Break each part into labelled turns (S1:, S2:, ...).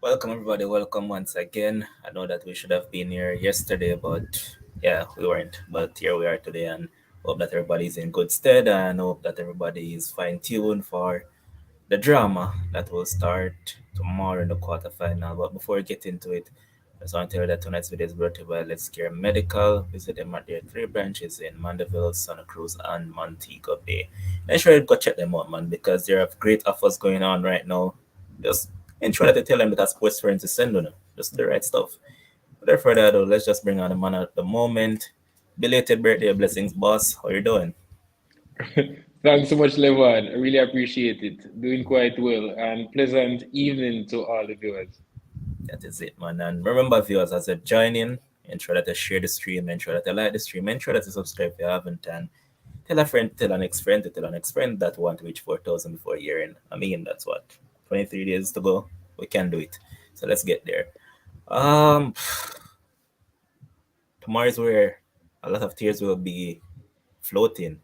S1: Welcome, everybody. Welcome once again. I know that we should have been here yesterday, but yeah, we weren't. But here we are today, and hope that everybody's in good stead, and hope that everybody is fine tuned for the drama that will start tomorrow in the quarterfinal. But before we get into it, I just want to tell you that tonight's video is brought to you by Let's Care Medical. Visit them at their three branches in Mandeville, Santa Cruz, and Montego Bay. Make sure you go check them out, man, because they have great offers going on right now. Just ensure that you tell them that sports friends is sending them. Just the right stuff. Without further ado, let's just bring on the man at the moment. Belated birthday blessings, boss. How you doing?
S2: Thanks so much, Levan. I really appreciate it. Doing quite well, and pleasant evening to all the viewers.
S1: That is it, man. And remember, viewers, as you join in, ensure that you share the stream, ensure that you like the stream, ensure that you subscribe if you haven't, and tell a friend, tell an ex friend, to tell an ex friend that want to reach 4,000 before year end. I mean, that's what 23 days to go. We can do it. So let's get there. Um, Tomorrow is where a lot of tears will be floating.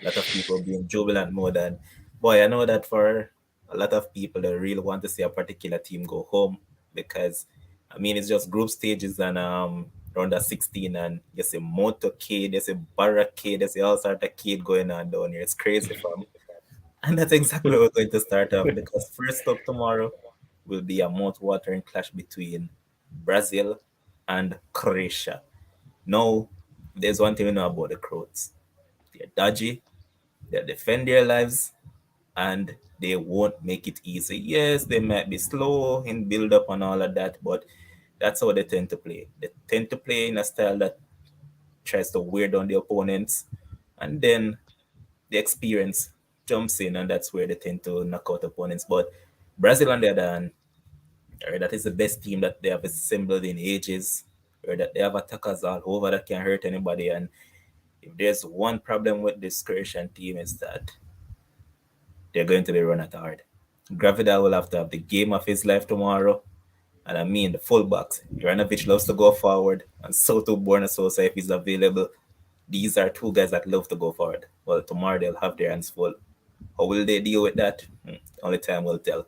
S1: A lot of people being jubilant more than boy. I know that for a lot of people, they really want to see a particular team go home because I mean it's just group stages and round of 16 and you see motorcade, you see barricade, you see all sort of kid going on down here. It's crazy fam. And that's exactly what we're going to start off because first up tomorrow will be a mouth-watering clash between Brazil and Croatia. Now, there's one thing we know about the Croats. They're dodgy, they defend their lives, and they won't make it easy. Yes, they might be slow in build up and all of that, but that's how they tend to play. They tend to play in a style that tries to wear down the opponents, and then the experience jumps in, and that's where they tend to knock out opponents. But Brazil, on the other hand, that is the best team that they have assembled in ages, or that they have attackers all over that can hurt anybody. And if there's one problem with this Croatian team is that they're going to be run at hard. Gravida will have to have the game of his life tomorrow. And I mean, the fullbacks. Juranovic loves to go forward, and so too Borna Sosa if he's available. These are two guys that love to go forward. Well, tomorrow they'll have their hands full. How will they deal with that? Only time will tell.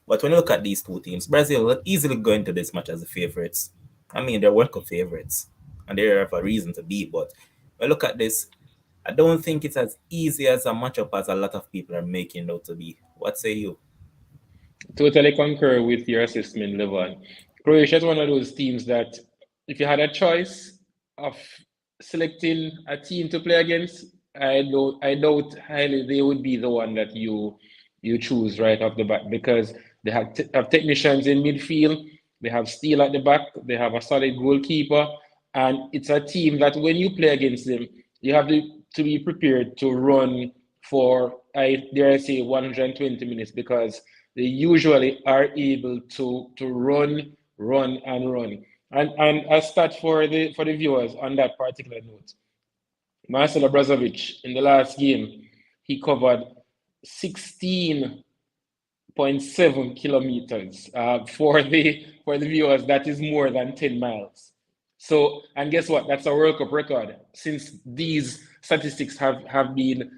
S1: But when you look at these two teams, Brazil will easily go into this match as the favorites. I mean, they're World Cup favorites, and they have a reason to be. But when you look at this, I don't think it's as easy as a matchup as a lot of people are making it out to be. What say you?
S2: Totally concur with your assessment, Levan. Croatia is one of those teams that, if you had a choice of selecting a team to play against, I doubt highly they would be the one that you choose right off the bat because they have technicians in midfield, they have steel at the back, they have a solid goalkeeper, and it's a team that when you play against them, you have to be prepared to run for I dare I say 120 minutes because they usually are able to run and run. And a stat for the viewers on that particular note. Marcelo Brazovic in the last game, he covered 16.7 kilometers. For the viewers, that is more than 10 miles. So, and guess what? That's a World Cup record since these statistics have been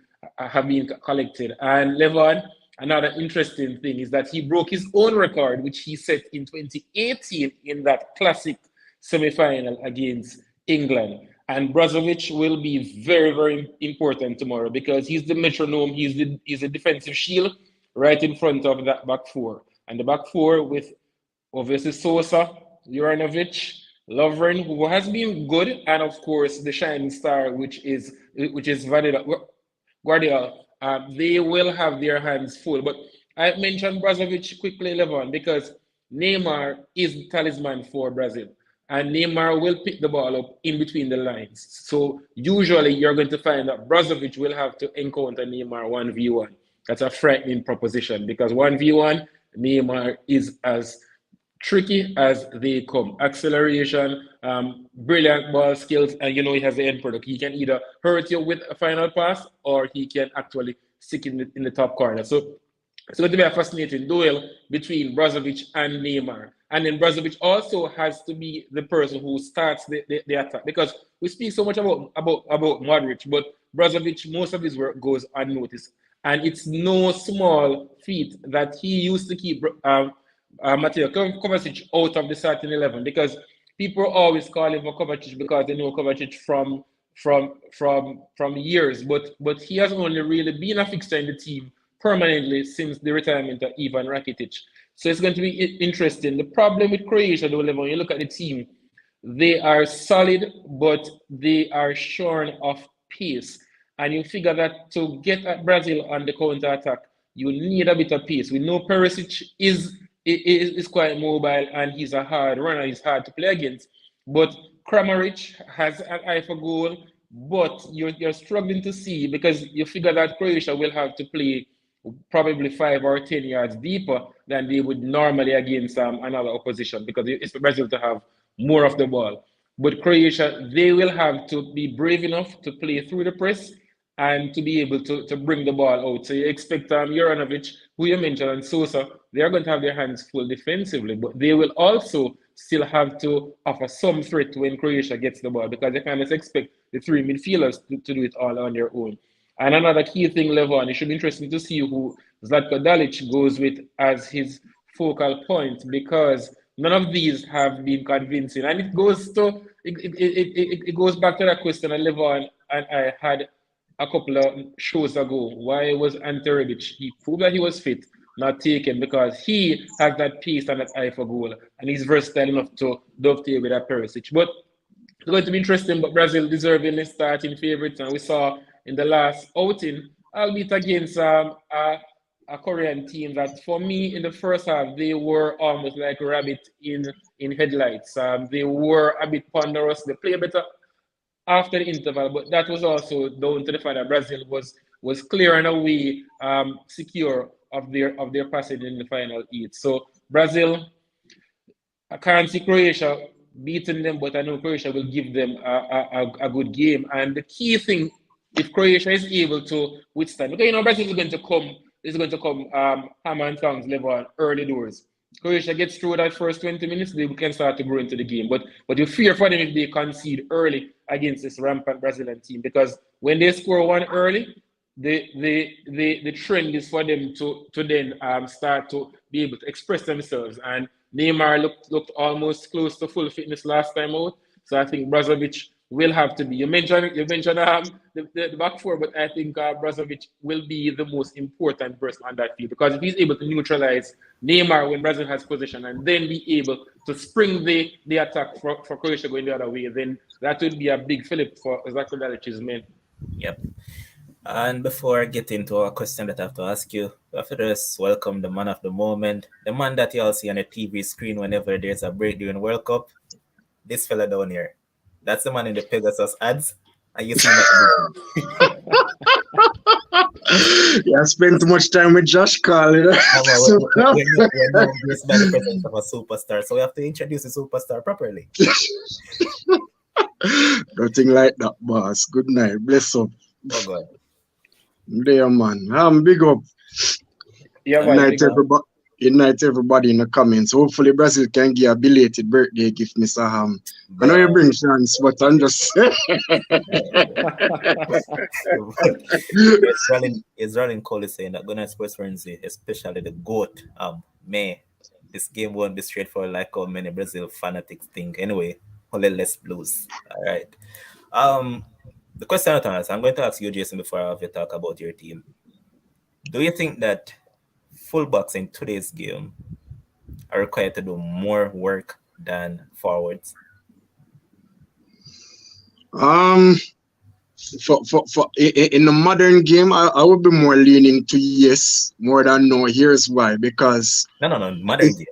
S2: collected. And Levon, another interesting thing is that he broke his own record, which he set in 2018 in that classic semi-final against England. And Brazovic will be very, very important tomorrow because he's the metronome, he's the defensive shield right in front of that back four. And the back four with obviously Sosa, Juranovic, Lovren, who has been good, and of course the shining star, which is Guardiola. They will have their hands full. But I mentioned Brazovic quickly, Levon, because Neymar is the talisman for Brazil. And Neymar will pick the ball up in between the lines. So usually you're going to find that Brazovic will have to encounter Neymar 1v1. That's a frightening proposition because 1v1, Neymar is as tricky as they come. Acceleration, brilliant ball skills, and he has the end product. He can either hurt you with a final pass or he can actually stick in the top corner. So it's going to be a fascinating duel between Brozovic and Neymar. And then Brozovic also has to be the person who starts the attack because we speak so much about Modric, but Brozovic, most of his work goes unnoticed. And it's no small feat that he used to keep Mateo Kovacic out of the starting 11 because people always call him Kovacic because they know Kovacic from years, but he has only really been a fixture in the team permanently since the retirement of Ivan Rakitic. So it's going to be interesting. The problem with Croatia, though, when you look at the team, they are solid, but they are shorn of pace. And you figure that to get at Brazil on the counter attack, you need a bit of pace. We know Perisic is quite mobile and he's a hard runner. He's hard to play against. But Kramaric has an eye for goal, but you're struggling to see because you figure that Croatia will have to play probably 5 or 10 yards deeper than they would normally against another opposition because it's for Brazil to have more of the ball. But Croatia, they will have to be brave enough to play through the press and to be able to bring the ball out. So you expect Juranovic, who you mentioned, and Sosa, they're going to have their hands full defensively, but they will also still have to offer some threat when Croatia gets the ball because they can't just expect the 3 midfielders to do it all on their own. And another key thing, Levon, it should be interesting to see who Zlatko Dalic goes with as his focal point because none of these have been convincing. And it goes back to that question that Levon and I had a couple of shows ago. Why was Ante Rebic? He proved that he was fit, not taken because he has that pace and that eye for goal. And he's versatile enough to dovetail with that Perisic. But it's going to be interesting, but Brazil deservingly starting favourites. And we saw in the last outing, albeit against a Korean team that for me in the first half, they were almost like a rabbit in headlights. They were a bit ponderous. They played better after the interval, but that was also down to the fact that Brazil was clear and away secure of their passage in the final 8. So Brazil, I can't see Croatia beating them, but I know Croatia will give them a good game. And the key thing, if Croatia is able to withstand, because Brazil is going to come hammer and tongs level on early doors. Croatia gets through that first 20 minutes, they can start to grow into the game. But you fear for them if they concede early against this rampant Brazilian team because when they score one early, the trend is for them to then start to be able to express themselves. And Neymar looked almost close to full fitness last time out. So I think Brozovic will have to be. You mentioned the back four, but I think Brozovic will be the most important person on that field because if he's able to neutralize Neymar when Brazil has possession and then be able to spring the attack for Croatia going the other way, then that would be a big fillip for Zlatko Dalic's men.
S1: Yep. And before I get into a question that I have to ask you, I have to just welcome the man of the moment, the man that you all see on the TV screen whenever there's a break during World Cup. This fella down here. That's the man in the Pegasus ads. And you see that.
S3: Yeah, I spent too much time with Josh Carl.
S1: We're by the presence of a superstar, so we have to introduce the superstar properly.
S3: Nothing like that, boss. Good night. Bless up.
S1: Oh, God.
S3: There, man. Big up.
S2: Yeah,
S3: Good night, everybody in the comments. Hopefully, Brazil can give a belated birthday gift, Mr. Ham. I know you bring chance, but I'm just.
S1: Israel Cole is saying that Ghana Sports Wednesday, especially the GOAT, May, this game won't be straightforward like how many Brazil fanatics think. Anyway, only less blues. All right. The question I'm going to ask you, Jason, before I have you talk about your team. Do you think that fullbacks in today's game are required to do more work than forwards?
S3: Um, in the modern game, I would be more leaning to yes more than no. Here's why. Because
S1: No, modern
S3: if,
S1: game.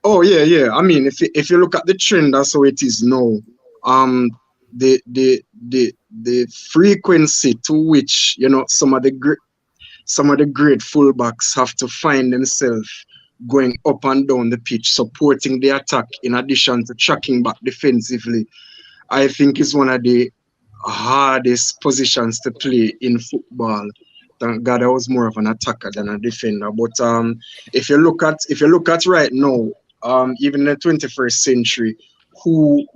S3: oh yeah. I mean, if you look at the trend, that's how it is now. Um, the frequency to which some of the great fullbacks have to find themselves going up and down the pitch, supporting the attack in addition to tracking back defensively, I think is one of the hardest positions to play in football. Thank God I was more of an attacker than a defender. But if you look at right now, even in the 21st century,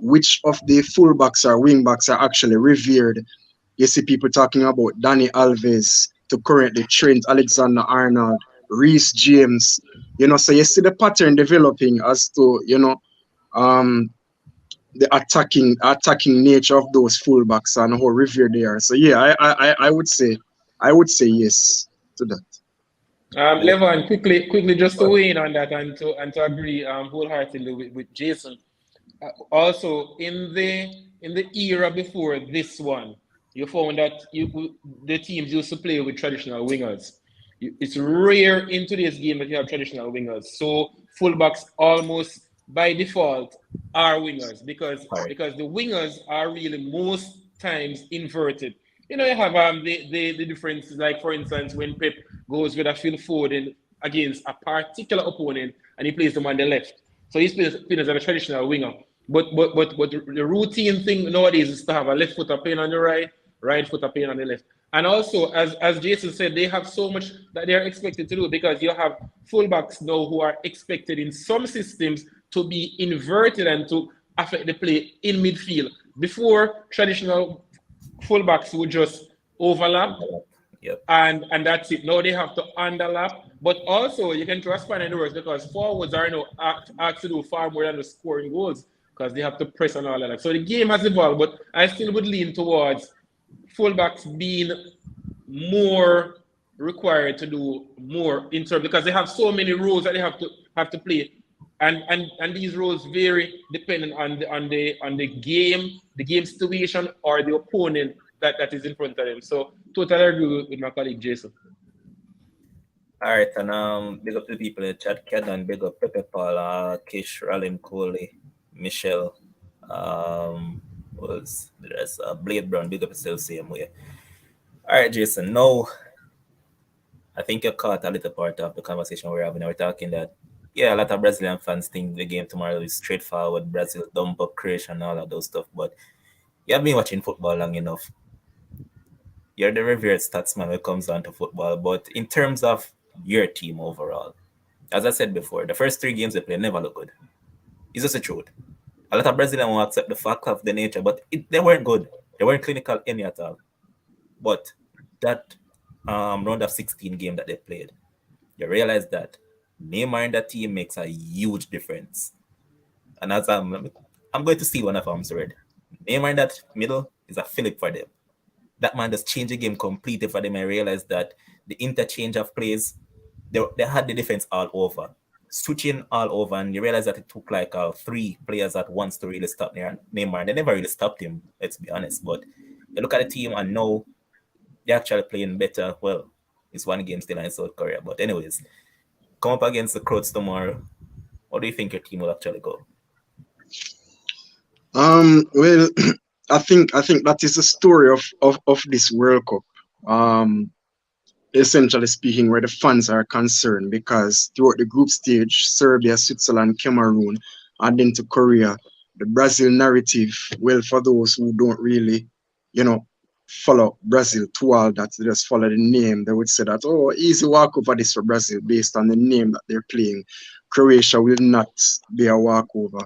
S3: which of the fullbacks or wingbacks are actually revered? You see people talking about Danny Alves to currently Trent Alexander-Arnold, Reece James. So you see the pattern developing as to um the attacking nature of those fullbacks and how revered they are. So yeah, I would say yes to that.
S2: Levan, quickly, just to weigh in on that and to agree wholeheartedly with Jason. Also, in the era before this one, you found that the teams used to play with traditional wingers. It's rare in today's game that you have traditional wingers. So fullbacks almost by default are wingers because the wingers are really most times inverted. You have the differences, like for instance when Pep goes with a Phil Foden against a particular opponent and he plays them on the left. So he's playing as a traditional winger. But the routine thing nowadays is to have a left footer playing on the right footer playing on the left. And also, as Jason said, they have so much that they are expected to do because you have fullbacks now who are expected in some systems to be inverted and to affect the play in midfield. Before, traditional fullbacks would just overlap.
S1: Yep.
S2: And that's it. Now they have to underlap. But also, you can throw a spanner in the works because forwards are now asked to do far more than the scoring goals because they have to press and all that. So the game has evolved, but I still would lean towards fullbacks being more required to do more in terms because they have so many roles that they have to play, and these roles vary depending on the game situation or the opponent that is in front of them. So totally agree with my colleague Jason.
S1: All right, and big up to the people in the chat. Kenan, big up Pepe Paul, Kish, Ralin, Coley, Michelle, was the rest, Blade Brown, big up yourself same way. All right, Jason. Now, I think you caught a little part of the conversation we're having. We're talking that, yeah, a lot of Brazilian fans think the game tomorrow is straightforward. Brazil dump up Croatia and all of those stuff. But you have been watching football long enough. You're the revered statsman when it comes down to football. But in terms of your team overall, as I said before, the first 3 games they played never look good. It's just the truth. A lot of Brazilians won't accept the fact of the nature, but they weren't good. They weren't clinical any at all. But that round of 16 game that they played, you realize that Neymar in that team makes a huge difference. And as I'm going to see one of arms red. Neymar in that middle is a fillip for them. That man just changed the game completely for them. I realized that the interchange of plays, they had the defense all over, switching all over, and you realize that it took like 3 players at once to really stop Neymar. And they never really stopped him, let's be honest. But you look at the team and now they're actually playing better. Well, it's 1 game still in South Korea. But anyways, come up against the Croats tomorrow. How do you think your team will actually go?
S3: Well, I think that is the story of this World Cup. Essentially speaking, where the fans are concerned, because throughout the group stage, Serbia, Switzerland, Cameroon, and then to Korea, the Brazil narrative, well, for those who don't really, follow Brazil to all that, they just follow the name, they would say that, oh, easy walkover this for Brazil based on the name that they're playing. Croatia will not be a walkover.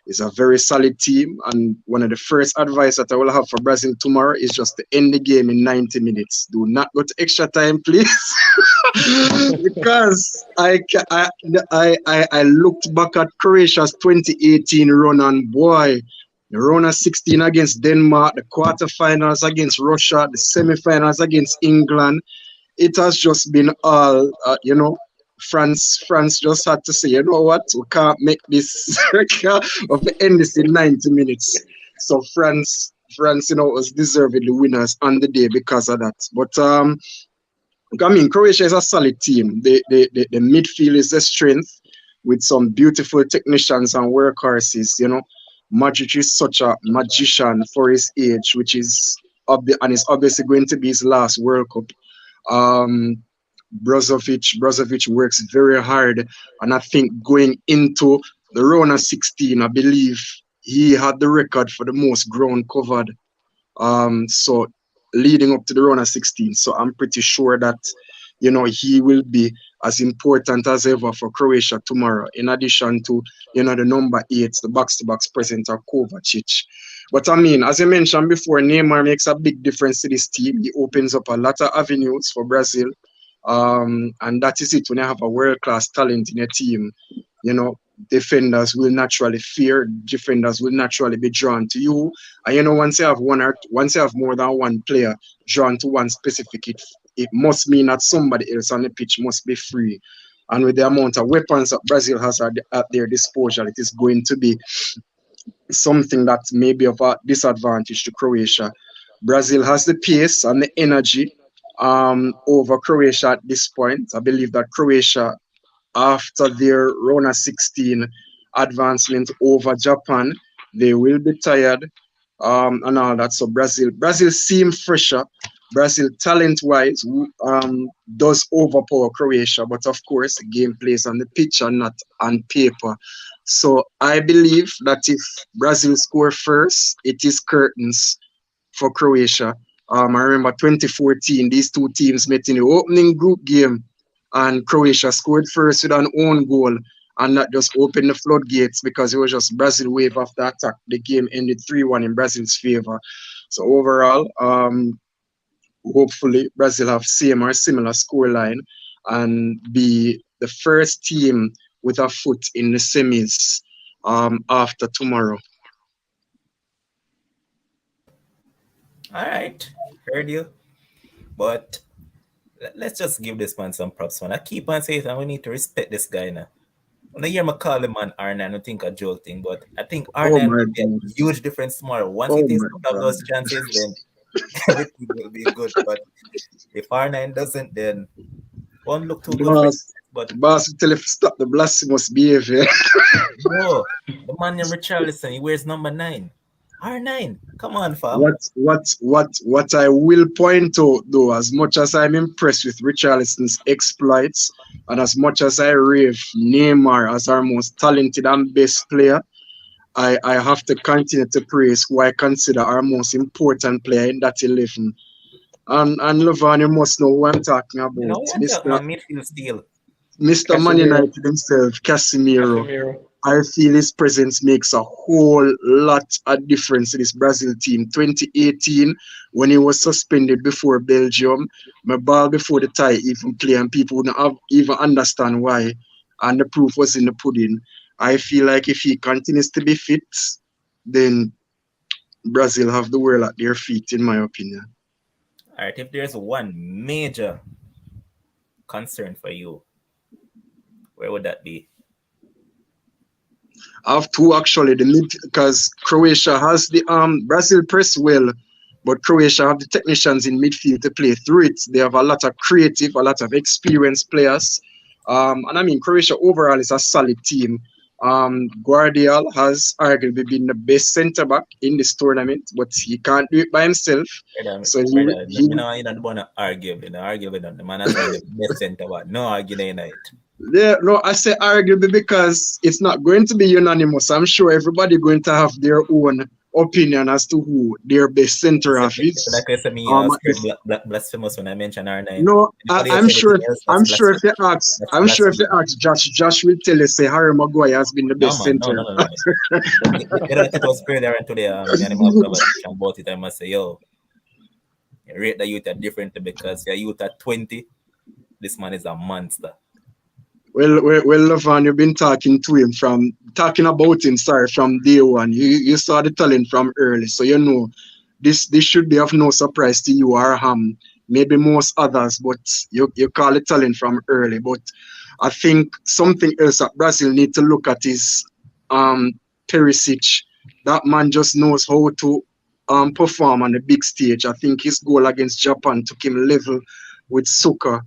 S3: It's a very solid team, and one of the first advice that I will have for Brazil tomorrow is just to end the game in 90 minutes. Do not go to extra time, please. Because I looked back at Croatia's 2018 run, and boy, the run of 16 against Denmark, the quarterfinals against Russia, the semifinals against England, it has just been all, France just had to say, you know what, we can't make this, we can't end this in 90 minutes. So France, was deservedly winners on the day because of that. But I mean, Croatia is a solid team. The midfield is a strength with some beautiful technicians and workhorses. Modric is such a magician for his age, which is and it's obviously going to be his last World Cup. Um, Brozovic works very hard, and I think going into the round of 16, I believe he had the record for the most ground covered. So leading up to the round of 16, so I'm pretty sure that he will be as important as ever for Croatia tomorrow. In addition to the number 8, the box-to-box presenter Kovacic. But I mean, as I mentioned before, Neymar makes a big difference to this team. He opens up a lot of avenues for Brazil. And that is it. When you have a world-class talent in your team, defenders will naturally fear, defenders will naturally be drawn to you. And once you have more than one player drawn to one specific, it must mean that somebody else on the pitch must be free. And with the amount of weapons that Brazil has at their disposal, it is going to be something that may be of a disadvantage to Croatia. Brazil has the pace and the energy over Croatia at this point. I believe that Croatia, after their round of 16 advancement over Japan, they will be tired and all that. So Brazil seem fresher. Brazil, talent-wise, does overpower Croatia, but of course, the game plays on the pitch and not on paper. So I believe that if Brazil score first, it is curtains for Croatia. I remember 2014, these two teams met in the opening group game, and Croatia scored first with an own goal, and that just opened the floodgates because it was just Brazil wave after attack. The game ended 3-1 in Brazil's favor. So overall, hopefully Brazil have same or similar scoreline and be the first team with a foot in the semis after tomorrow.
S1: All right, heard you. But let's just give this man some props, man. I keep on saying that we need to respect this guy now. When I hear me call the man R9, I think a jolting, but I think R9 will be a huge difference tomorrow. Once he takes out of those chances, then everything will be good. But if R9 doesn't, then won't look too good. But
S3: boss, tell him to stop the blasphemous behavior.
S1: No, the man named Richarlison, he wears number 9. R9, come on, fam.
S3: What I will point out, though, as much as I'm impressed with Richarlison's exploits, and as much as I rave Neymar as our most talented and best player, I have to continue to praise who I consider our most important player in that 11. And Levan, you must know who I'm talking about.
S1: Midfield steel.
S3: Mr. Man United himself, Casemiro. I feel his presence makes a whole lot of difference to this Brazil team. 2018, when he was suspended before Belgium, my ball before the tie even play, and people wouldn't even understand why. And the proof was in the pudding. I feel like if he continues to be fit, then Brazil have the world at their feet, in my opinion.
S1: All right, if there's one major concern for you, where would that be?
S3: I have two actually, because Croatia has the Brazil press well, but Croatia have the technicians in midfield to play through it. They have a lot of creative, a lot of experienced players. And I mean, Croatia overall is a solid team. Guardiola has arguably been the best centre back in this tournament, but he can't do it by himself.
S1: You don't want to argue. The man has been the best centre back. No arguing it.
S3: Yeah, no, I say arguably because it's not going to be unanimous. I'm sure everybody going to have their own opinion as to who their best centre half is.
S1: Like I said, blasphemous when I mention R9.
S3: No, I'm sure if you ask Josh will tell you say Harry Maguire has been the best centre.
S1: No. It was pretty there today. About it, I must say, yo, you rate the youth differently because your youth at 20, this man is a monster.
S3: Well, Levan, you've been talking about him from day one. You saw the talent from early, so you know this should be of no surprise to you or maybe most others, but you call it talent from early. But I think something else that Brazil need to look at is Perisic. That man just knows how to perform on the big stage. I think his goal against Japan took him level with Suka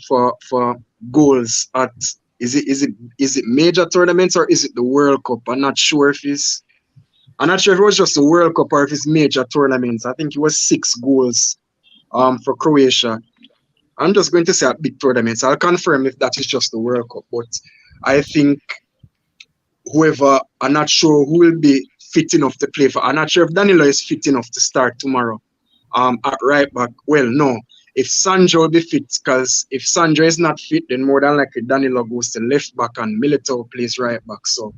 S3: for goals at is it major tournaments or is it the World Cup? I'm not sure if it was just the World Cup or if it's major tournaments. I think it was 6 goals for Croatia. I'm just going to say at big tournaments. I'll confirm if that is just the World Cup, but I think I'm not sure who will be fit enough to play for. I'm not sure if Danilo is fit enough to start tomorrow at right back. Well, no. If Sandro will be fit, because if Sandro is not fit, then more than likely Danilo goes to left back and Militao plays right back. So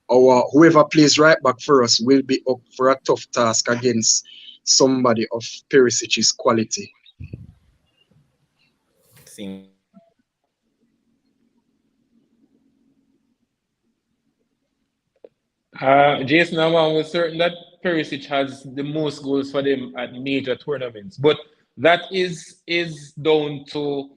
S3: whoever plays right back for us will be up for a tough task against somebody of Perisic's quality.
S2: Jason, I'm almost certain that Perisic has the most goals for them at major tournaments, but that is down to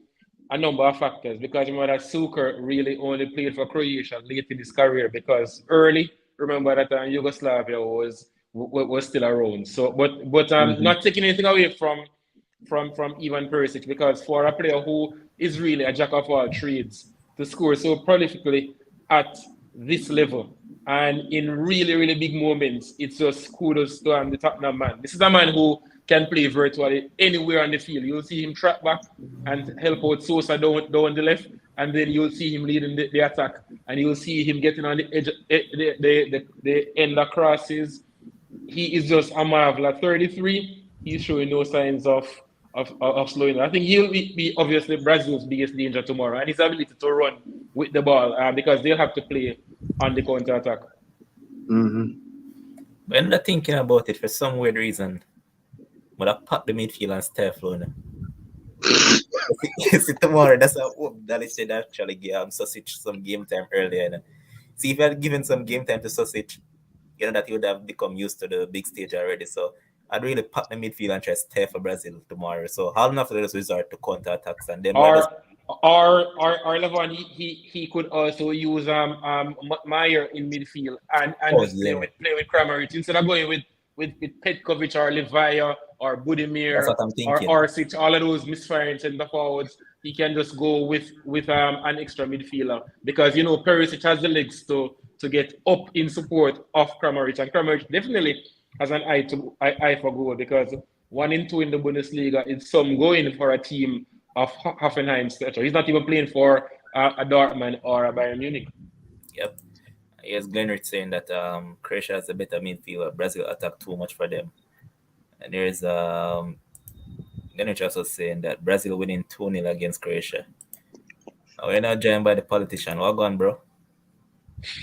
S2: a number of factors, because remember that Suker really only played for Croatia late in his career, because early, remember that Yugoslavia was still around. So, but not taking anything away from Ivan Perisic, because for a player who is really a jack of all trades to score so prolifically at this level and in really, really big moments, it's just kudos to the Tottenham man. This is a man who can play virtually anywhere on the field. You'll see him track back and help out Sosa down the left, and then you'll see him leading the attack, and you'll see him getting on the edge, the end of crosses. He is just a marvel. At 33, he's showing no signs of slowing down. I think he'll be obviously Brazil's biggest danger tomorrow, and his ability to run with the ball, because they'll have to play on the counter attack.
S1: When I'm thinking about it, for some weird reason, when I pop the midfield and stay flowing. See tomorrow, that's a hope that it should actually give Sausage some game time earlier. See, if I had given some game time to Sausage, you know that he would have become used to the big stage already. So I'd really pop the midfield and try to stay for Brazil tomorrow. So how enough of those resort to counter attacks, and then
S2: Levon, he could also use Meyer in midfield and just play with Kramaric instead of going with Petkovic or Levaya or Budimir or Orsic, all of those misfiring center forwards. He can just go with an extra midfielder, because Perisic has the legs to get up in support of Kramaric, and Kramaric definitely has an eye for goal, because 1 and 2 in the Bundesliga is some going for a team of Hoffenheim. He's not even playing for a Dortmund or a Bayern Munich.
S1: Yep. Yes, Glenrich saying that Croatia has a better midfield. Brazil attack too much for them. And there's Glenrich also saying that Brazil winning 2-0 against Croatia. Now, we're not joined by the politician. What going, bro?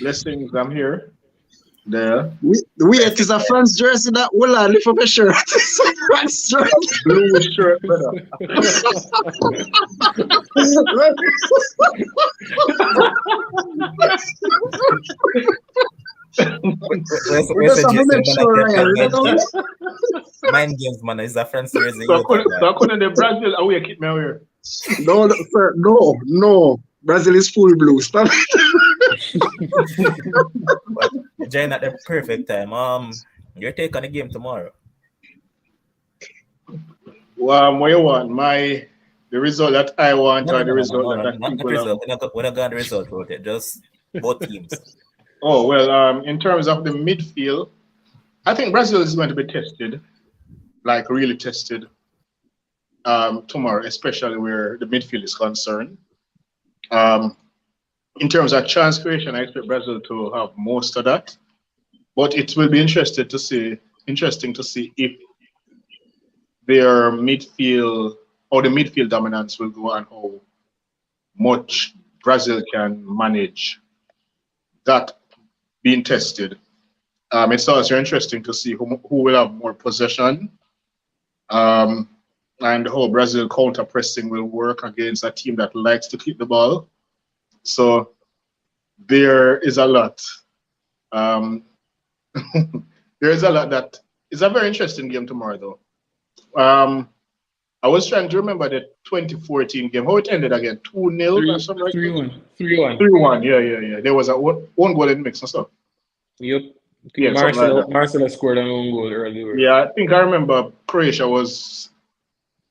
S4: Blessings, I'm here. There.
S3: It is a France jersey that will I lift up a shirt. It's a France jersey.
S4: Blue shirt, brother.
S1: Mind games, man. It's a France jersey.
S4: So couldn't the Brazil away keep me away?
S3: No, sir, no. Brazil is full blue. Stop it.
S1: Jane at the perfect time. Your take on the game tomorrow.
S4: What you want? The result that I want, or the result that people
S1: want? We're not going to the result, just both teams.
S4: Oh, well, in terms of the midfield, I think Brazil is going to be tested, like really tested tomorrow, especially where the midfield is concerned. In terms of chance creation, I expect Brazil to have most of that, but it will be interesting to see if their midfield or the midfield dominance will go and how much Brazil can manage that being tested. It's also interesting to see who will have more possession, and how Brazil counter pressing will work against a team that likes to keep the ball. So there is a lot. There is a lot that is a very interesting game tomorrow, though. I I was trying to remember the 2014 game. How it ended again? 2-0 or something like that?
S2: 3-1. 3-1.
S4: 3-1. Yeah. There was a one goal in mix and stuff.
S2: Yep.
S4: Yeah, something like that.
S2: Marcelo scored an own goal earlier.
S4: Yeah, I think I remember Croatia was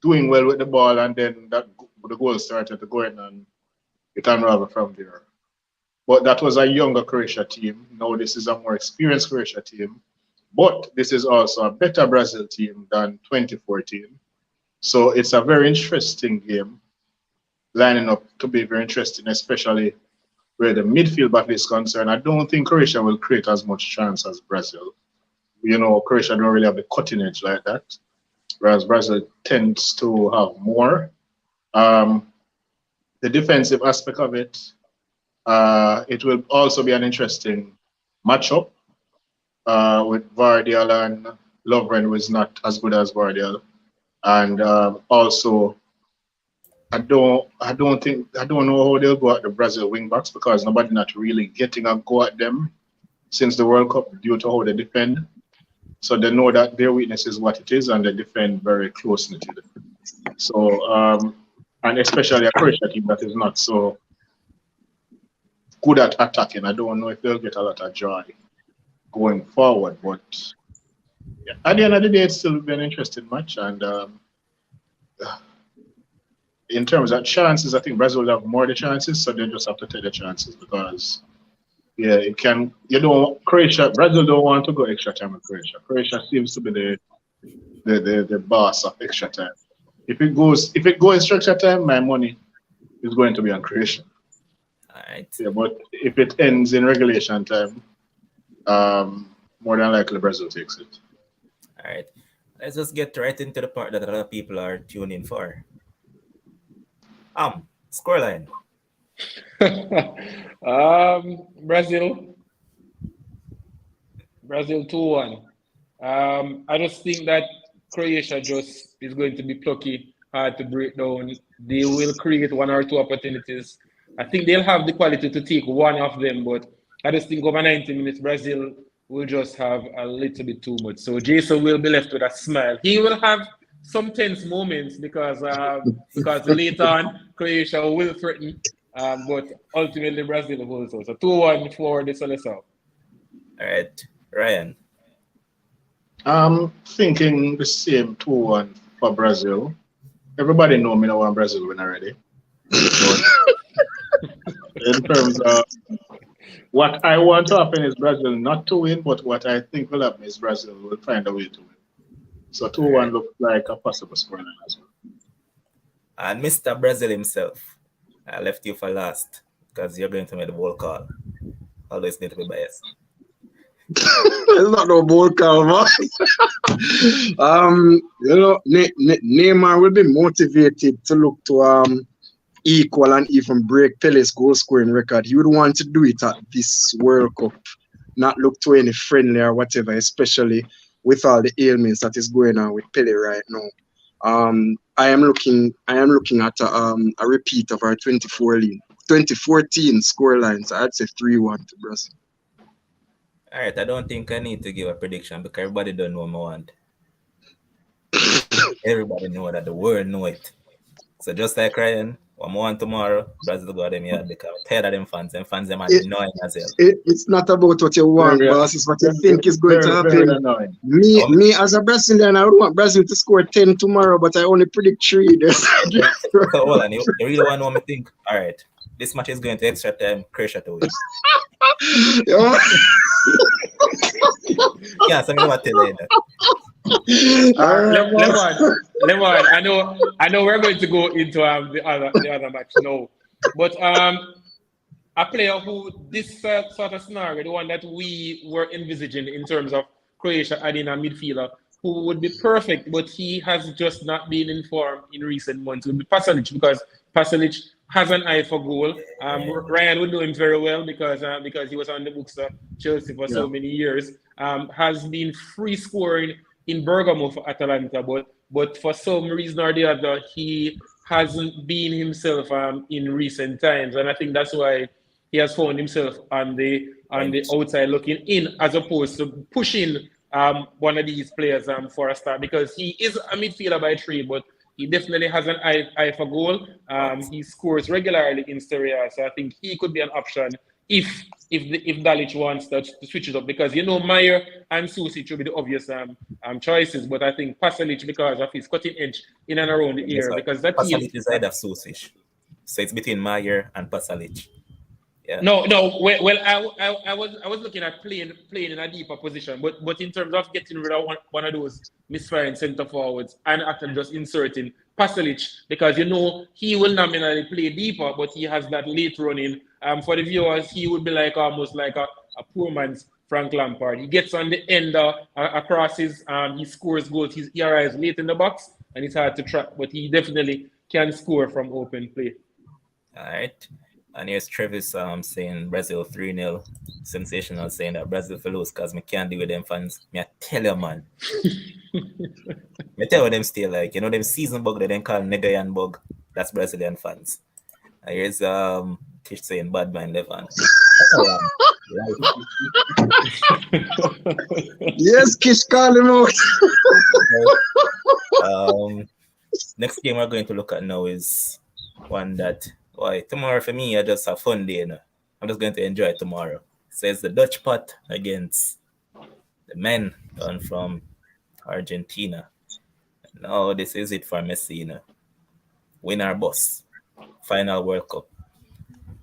S4: doing well with the ball, and then the goal started to go in, and it unraveled from there. But that was a younger Croatia team. Now this is a more experienced Croatia team. But this is also a better Brazil team than 2014. So it's a very interesting game, lining up to be very interesting, especially where the midfield battle is concerned. I don't think Croatia will create as much chance as Brazil. You know, Croatia don't really have the cutting edge like that, whereas Brazil tends to have more. The defensive aspect of it, it will also be an interesting matchup with Vardiel and Lovren, who is not as good as Vardiel. And also, I don't know how they'll go at the Brazil wing backs, because nobody not really getting a go at them since the World Cup due to how they defend. So they know that their weakness is what it is, and they defend very closely to them. So, and especially a Croatia team that is not so good at attacking, I don't know if they'll get a lot of joy going forward. But yeah, at the end of the day, it's still been an interesting match. And in terms of chances, I think Brazil will have more of the chances, so they just have to take the chances, because yeah, it can. Brazil don't want to go extra time with Croatia. Croatia seems to be the boss of extra time. If it goes extra time, my money is going to be on Croatia.
S1: All right.
S4: Yeah, but if it ends in regulation time, more than likely Brazil takes it.
S1: All right. Let's just get right into the part that a lot of people are tuning for. Scoreline.
S2: Brazil 2-1. I just think that Croatia just is going to be plucky, hard to break down. They will create one or two opportunities. I think they'll have the quality to take one of them, but I just think over 90 minutes, Brazil will just have a little bit too much. So Jason will be left with a smile. He will have some tense moments because later on, Croatia will threaten, but ultimately Brazil will also. So 2-1 for the Seleção.
S1: All right. Ryan.
S4: I'm thinking the same 2-1 for Brazil. Everybody know me now want Brazil win already. In terms of what I want to happen is Brazil not to win, but what I think will happen is Brazil will find a way to win. So 2-1 looks like a possible scoreline as well.
S1: And Mr. Brazil himself, I left you for last because you're going to make the ball call. Always need to be biased.
S3: It's not no ball call, man. Neymar will be motivated to look to equal and even break Pele's goal scoring record. He would want to do it at this World Cup, not look to any friendly or whatever, especially with all the ailments that is going on with Pele right now. I am looking at a repeat of our 2014 scorelines. I'd say 3-1 to Brazil.
S1: All right, I don't think I need to give a prediction because everybody don't know what I want. Everybody know that the world know it. So just like Ryan, what I want tomorrow, Brazil go them here because I'm tired of them fans. Them fans them are annoying as hell.
S3: It's not about what you want, boss. It's what you think is going to happen. Me as a Brazilian, I would want Brazil to score 10 tomorrow, but I only predict 3.
S1: So hold on, you really want to know me think? All right, this match is going to extra time. Croatia to win. Yeah, so I'm going to tell you that.
S2: Lemon, I know we're going to go into the other match now, but a player who this sort of scenario, the one that we were envisaging in terms of Croatia adding a midfielder who would be perfect, but he has just not been informed in recent months, would be Pasalic, because Pasalic has an eye for goal. Ryan would know him very well because he was on the books of Chelsea for so many years. Has been free scoring in Bergamo for Atalanta, but for some reason or the other, he hasn't been himself in recent times, and I think that's why he has found himself on the outside looking in, as opposed to pushing one of these players for a start, because he is a midfielder by trade, but he definitely has an eye for goal. He scores regularly in Serie A, so I think he could be an option if Dalic wants to switch it up, because Meyer and Susic should be the obvious choices, but I think Pasalic, because of his cutting edge in and around the area, because that team
S1: Pasalic is either Susic, so it's between Meyer and Pasalic. Yeah.
S2: No. Well, I was looking at playing in a deeper position, but in terms of getting rid of one of those misfiring centre forwards and actually just inserting Pasalic, because he will nominally play deeper, but he has that late running. For the viewers, he would be like almost like a poor man's Frank Lampard. He gets on the end across his, he scores goals. He arrives late in the box, and it's hard to track, but he definitely can score from open play.
S1: All right. And here's Travis saying Brazil 3-0. Sensational, saying that Brazil will lose because I can't deal with them fans. I tell you, man. I tell you them still like, them season bug that they call Negayan bug. That's Brazilian fans. And here's Kish saying bad mind Levan.
S3: Yes, Kish, call him out.
S1: Next game we're going to look at now is one that tomorrow for me, I just have fun day. I'm just going to enjoy it tomorrow. So it's the Dutch pot against the men done from Argentina. Now this is it for Messi. Win our boss. Final World Cup.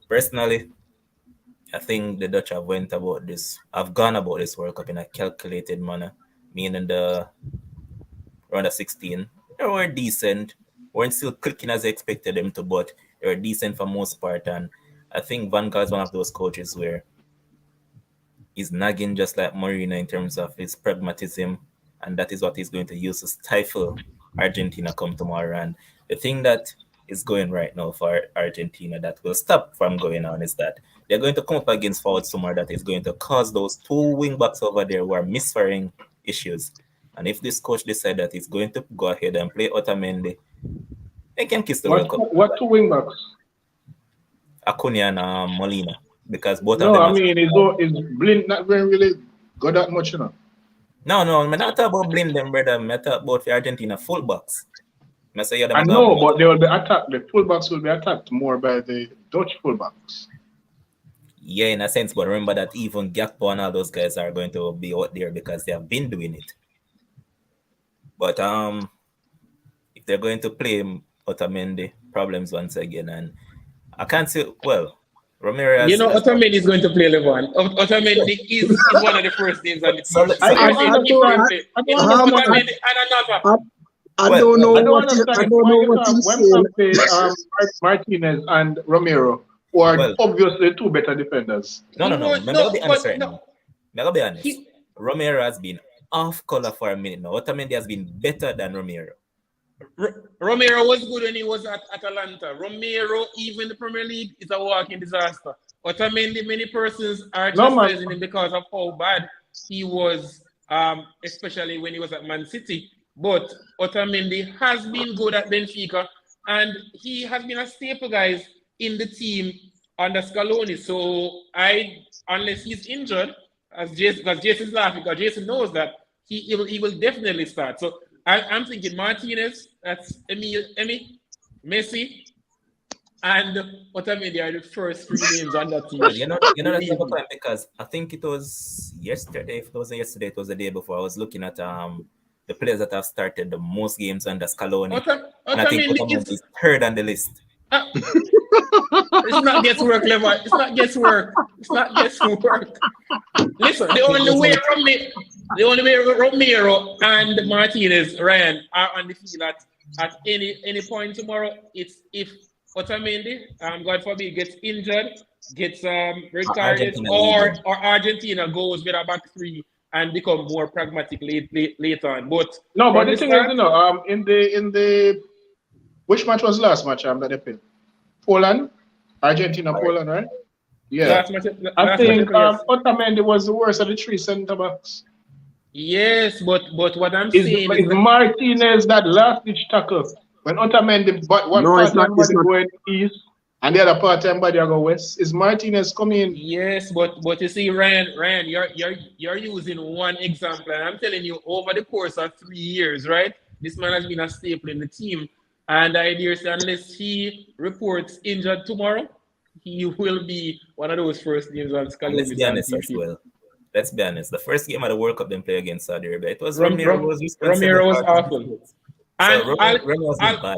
S1: Personally, I think the Dutch have gone about this World Cup in a calculated manner. Meaning the round of 16, they were decent. Weren't still clicking as I expected them to, but they were decent for most part. And I think Van Gaal is one of those coaches where he's nagging just like Mourinho in terms of his pragmatism, and that is what he's going to use to stifle Argentina come tomorrow. And the thing that is going right now for Argentina that will stop from going on is that they're going to come up against forwards tomorrow that is going to cause those two wing backs over there who are misfiring issues. And if this coach decides that he's going to go ahead and play Otamendi, they can kiss the World Cup.
S4: What two wing backs?
S1: Acuna and Molina, because both
S4: No,
S1: of them.
S4: is Blind not going really go that much,
S1: No, I'm not talking about Blind them, brother. I'm talking about the Argentina fullbacks.
S4: I know, but they will be attacked. The fullbacks will be attacked more by the Dutch fullbacks.
S1: Yeah, in a sense, but remember that even Gakpo and all those guys are going to be out there because they have been doing it. But if they're going to play Otamendi, problems once again, and I can't say Romero.
S2: Otamendi is going to play Levan. Otamendi is one of the first names on the team.
S3: I don't know what he's saying.
S4: Martinez and Romero, who are obviously two better defenders.
S1: No. I'll be honest. Romero has been off color for a minute now. Otamendi has been better than Romero.
S2: Romero was good when he was at Atalanta. Romero, even the Premier League, is a walking disaster. Otamendi, many persons are criticizing him because of how bad he was, especially when he was at Man City. But Otamendi has been good at Benfica, and he has been a staple, guys, in the team under Scaloni. So unless he's injured, because Jason's laughing, because Jason knows that he will definitely start. So I'm thinking Martinez, that's Emi, Messi, and Otamendi are the first three names on that team.
S1: Well, that's the time, because I think it was yesterday. If it wasn't yesterday, it was the day before. I was looking at the players that have started the most games under Scaloni. And I think Otamendi is third on the list.
S2: It's not guesswork, Levan. It's not guesswork. Listen, the only way Romero and Martinez, Ryan, are on the field at any point tomorrow, it's if Otamendi, God forbid, gets injured, gets retired, or Argentina goes with a back three and become more pragmatic later on. But
S4: the thing is, in the which match was the last match that they played? Poland, Argentina, Poland, right? Yeah. I think Otamendi was the worst of the three centre backs.
S2: Yes, but what I'm saying
S4: is Martinez that last ditch tackle when Otamendi one part of everybody going east and the other part of everybody go west. Is Martinez coming?
S2: Yes, but you see, Ryan, you're using one example, and I'm telling you, over the course of 3 years, right? This man has been a staple in the team. And I dare say, unless he reports injured tomorrow, he will be one of those first games on
S1: And let's
S2: Scaloni
S1: be honest as
S2: championship.
S1: well. Let's be honest. The first game of the World Cup they play against Saudi Arabia, it was Romero was responsible
S2: Romero was
S1: for his
S2: awful.
S1: mistakes.
S2: And
S1: So Romero was not bad.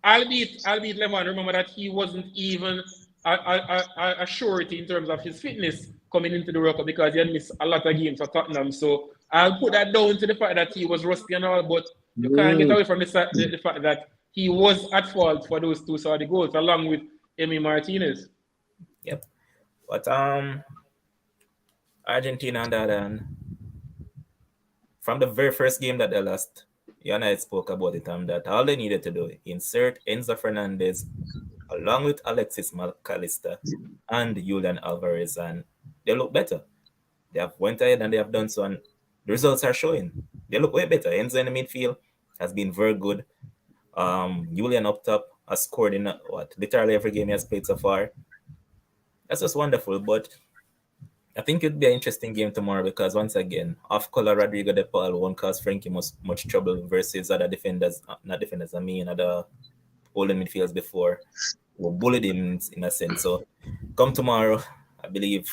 S2: albeit Levan, remember that he wasn't even a surety in terms of his fitness coming into the World Cup because he had missed a lot of games for Tottenham. So I'll put that down to the fact that he was rusty and all, but you can't get away from the fact that he was at fault for those two Saudi goals, along with Emi Martinez.
S1: Yep. But Argentina on the other hand, from the very first game that they lost, you and I spoke about it, that all they needed to do, insert Enzo Fernandez along with Alexis McAllister and Julian Alvarez, and they look better. They have went ahead and they have done so, and the results are showing. They look way better. Enzo in the midfield has been very good. Julian up top has scored in literally every game he has played so far. That's just wonderful. But I think it'd be an interesting game tomorrow because once again, off-color Rodrigo De Paul won't cause Frankie much trouble versus other defenders, other older midfielders before who bullied him in a sense. So come tomorrow, I believe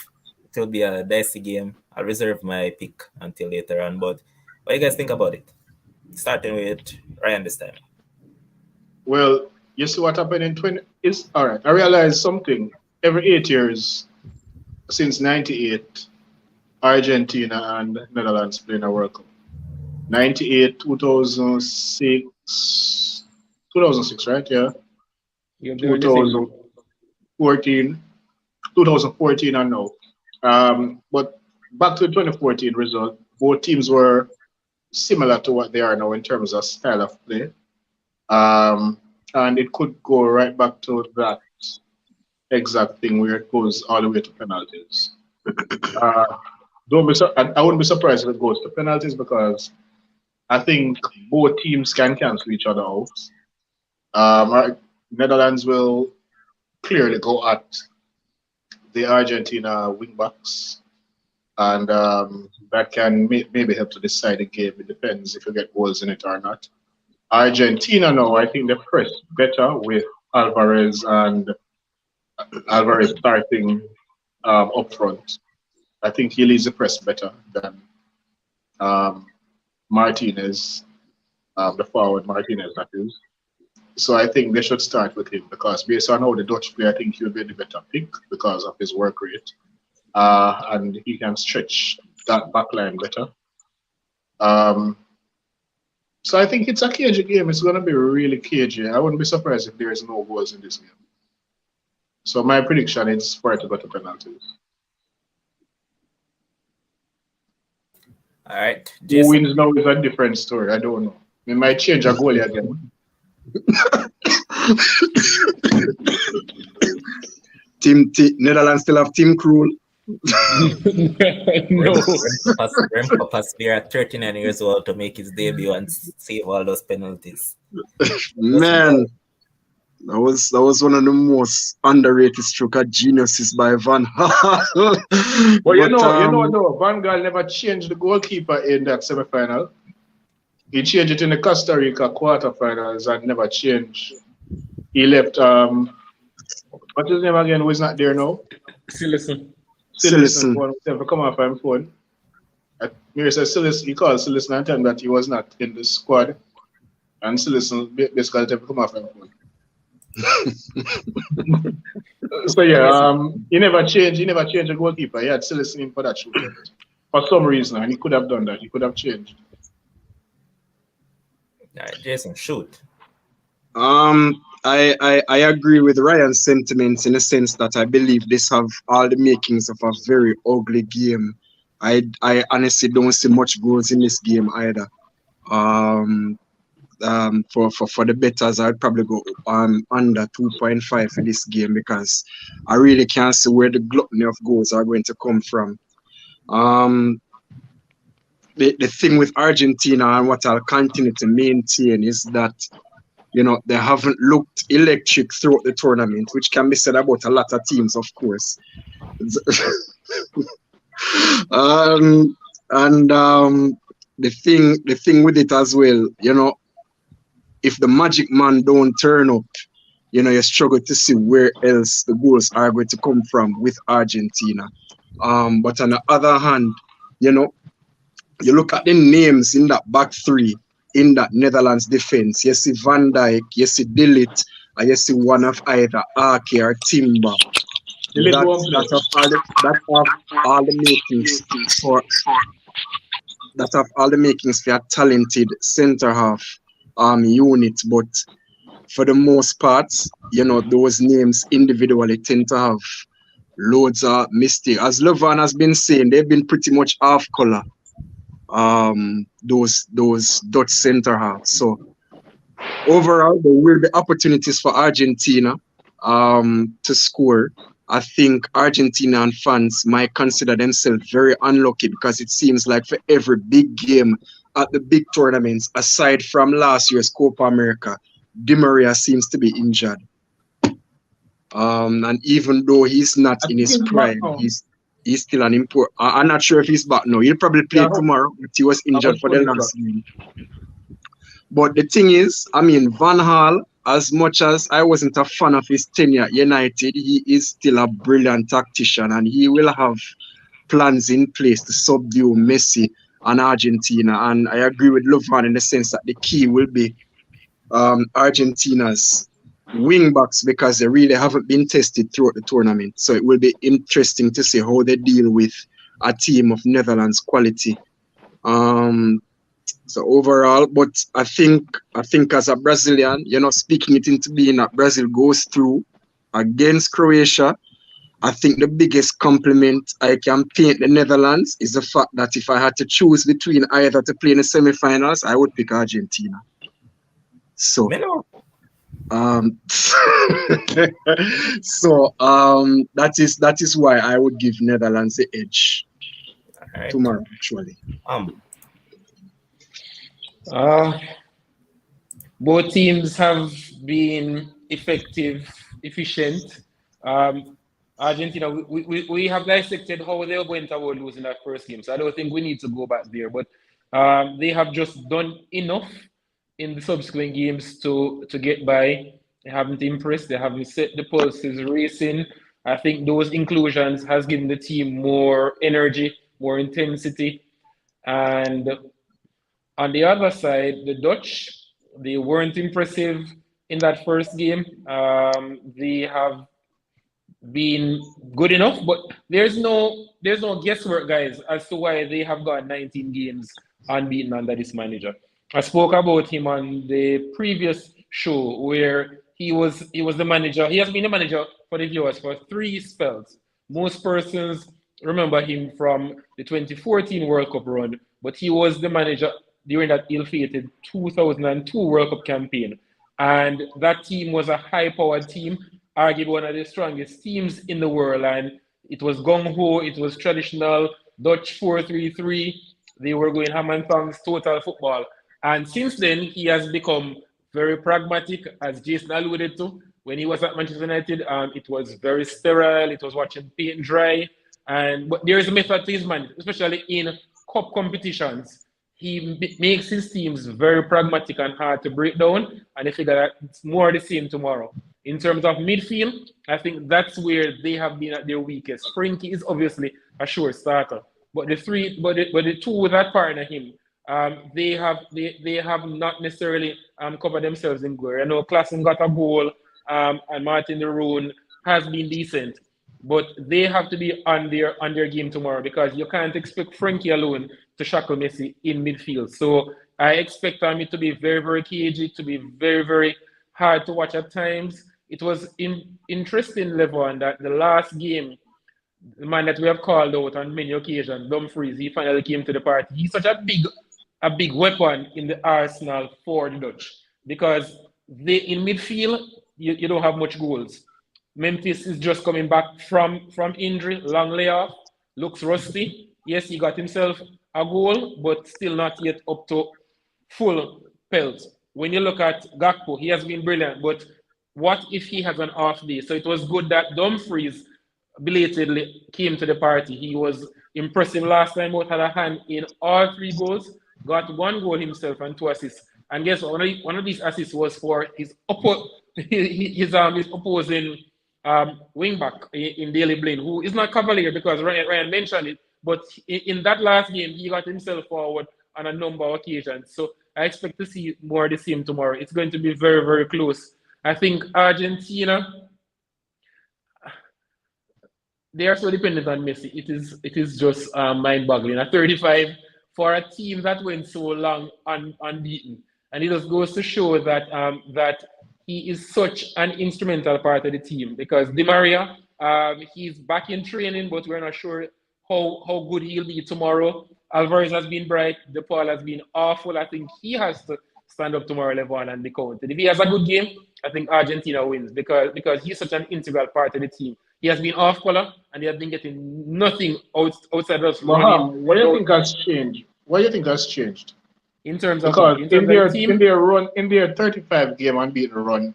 S1: it will be a dicey game. I'll reserve my pick until later on. But what do you guys think about it? Starting with Ryan this time.
S4: Well, you see what happened in 20 is all right. I realized something. Every 8 years since 98, Argentina and Netherlands play in a World Cup. 98, 2006, right? Yeah. 2014, 2014 and now. But back to the 2014 result, both teams were similar to what they are now in terms of style of play. And it could go right back to that exact thing where it goes all the way to penalties. I wouldn't be surprised if it goes to penalties because I think both teams can cancel each other out. Netherlands will clearly go at the Argentina wingbacks, and that can maybe help to decide the game. It depends if you get goals in it or not. Argentina now, I think they press better with Alvarez starting up front. I think he leads the press better than Martinez, the forward Martinez, that is. So I think they should start with him because based on how the Dutch play, I think he'll be the better pick because of his work rate. And he can stretch that back line better. So I think it's a cagey game. It's going to be really cagey. I wouldn't be surprised if there is no goals in this game. So my prediction is for it to go to penalties.
S1: All right.
S4: Who wins now is a different story. I don't know. We might change a goalie again.
S3: Netherlands still have Team Krul.
S2: No.
S1: Remco Pasveer at 39 years old to make his debut and save all those penalties.
S3: Man, that was one of the most underrated stroke of geniuses by Van Gaal.
S4: Well, you know, Van Gaal never changed the goalkeeper in that semi-final. He changed it in the Costa Rica quarterfinals and never changed. He left, what's his name again, who is not there now?
S2: Listen.
S3: Cillison.
S4: Come off my phone. Mary said he called Cillison and told him that he was not in the squad. And Cillison basically come off my phone. So yeah, he never changed the goalkeeper. He had Cillison in for that shoot. For some reason, and he could have done that. He could have changed.
S1: Jason, shoot.
S3: I agree with Ryan's sentiments in the sense that I believe this have all the makings of a very ugly game. I honestly don't see much goals in this game either. For the bettors, I'd probably go under 2.5 in this game because I really can't see where the gluttony of goals are going to come from. The thing with Argentina and what I'll continue to maintain is that, you know, they haven't looked electric throughout the tournament, which can be said about a lot of teams, of course. The thing with it as well, you know, if the magic man don't turn up, you struggle to see where else the goals are going to come from with Argentina. But on the other hand, you look at the names in that back three in that Netherlands defense. You see Van Dijk, you see Dillit, and you see one of either Ake or Timber. That have all the makings for a talented centre half unit, but for the most part, those names individually tend to have loads of mistakes. As Levan has been saying, they've been pretty much half color. Those Dutch centre halves. So overall, there will be opportunities for Argentina to score. I think Argentinian fans might consider themselves very unlucky because it seems like for every big game at the big tournaments, aside from last year's Copa America, Di Maria seems to be injured. And even though he's not in his prime, he's still an important. I'm not sure if he's back now. He'll probably play tomorrow, but he was injured for the last game. But the thing is, I mean, Van Gaal, as much as I wasn't a fan of his tenure at United, he is still a brilliant tactician, and he will have plans in place to subdue Messi and Argentina. And I agree with Levan in the sense that the key will be Argentina's wing backs, because they really haven't been tested throughout the tournament. So it will be interesting to see how they deal with a team of Netherlands quality. So overall, but I think as a Brazilian, speaking it into being that Brazil goes through against Croatia, I think the biggest compliment I can paint the Netherlands is the fact that if I had to choose between either to play in the semi-finals, I would pick Argentina. So, that is why I would give Netherlands the edge tomorrow, actually.
S2: Both teams have been effective, efficient. Argentina, we have dissected how they went about losing that first game, so I don't think we need to go back there. But they have just done enough in the subsequent games to get by. They haven't impressed. They haven't set the pulses racing. I think those inclusions has given the team more energy, more intensity. And on the other side, the Dutch, they weren't impressive in that first game. They have been good enough, but there's no guesswork, guys, as to why they have got 19 games unbeaten under this manager. I spoke about him on the previous show where he was the manager. He has been the manager for the viewers for 3 spells. Most persons remember him from the 2014 World Cup run, but he was the manager during that ill-fated 2002 World Cup campaign. And that team was a high-powered team, arguably one of the strongest teams in the world. And it was gung-ho, it was traditional Dutch 4-3-3. They were going ham and tongs, total football. And since then, he has become very pragmatic, as Jason alluded to. When he was at Manchester United, it was very sterile. It was watching paint dry. But there is a method to his man, especially in cup competitions. He makes his teams very pragmatic and hard to break down, and I figure that it's more the same tomorrow. In terms of midfield, I think that's where they have been at their weakest. Frenkie is obviously a sure starter, but the two with that partner him, they have not necessarily covered themselves in glory. I know Klaassen got a goal, and Martin de Roon has been decent, but they have to be on their game tomorrow, because you can't expect Frenkie alone to shackle Messi in midfield. So I expect it to be very, very cagey, to be very, very hard to watch at times. It was interesting, Levon, that the last game, the man that we have called out on many occasions, Dumfries, he finally came to the party. He's such a big weapon in the arsenal for the Dutch, because in midfield, you don't have much goals. Memphis is just coming back from injury, long layoff, looks rusty. Yes, he got himself a goal, but still not yet up to full pelt. When you look at Gakpo, he has been brilliant, but what if he has an off day? So it was good that Dumfries belatedly came to the party. He was impressive last time out, had a hand in all 3 goals, got 1 goal himself and 2 assists. And guess what? One of these assists was for his his opposing wing back in Daley Blind, who is not Cavalier because Ryan mentioned it. But in that last game, he got himself forward on a number of occasions. So I expect to see more of the same tomorrow. It's going to be very, very close. I think Argentina, they are so dependent on Messi. It is just mind-boggling. At 35, for a team that went so long unbeaten, and it just goes to show that that he is such an instrumental part of the team. Because Di Maria, he's back in training, but we're not sure how good he'll be tomorrow. Alvarez has been bright. DePaul has been awful. I think he has to stand up tomorrow, Levon, and be counted. If he has a good game, I think Argentina wins because he's such an integral part of the team. He has been off color and he has been getting nothing outside of us.
S4: What do you think has changed? What do you think has changed?
S2: In terms of
S4: Because in their
S2: run,
S4: in their 35 game unbeaten run,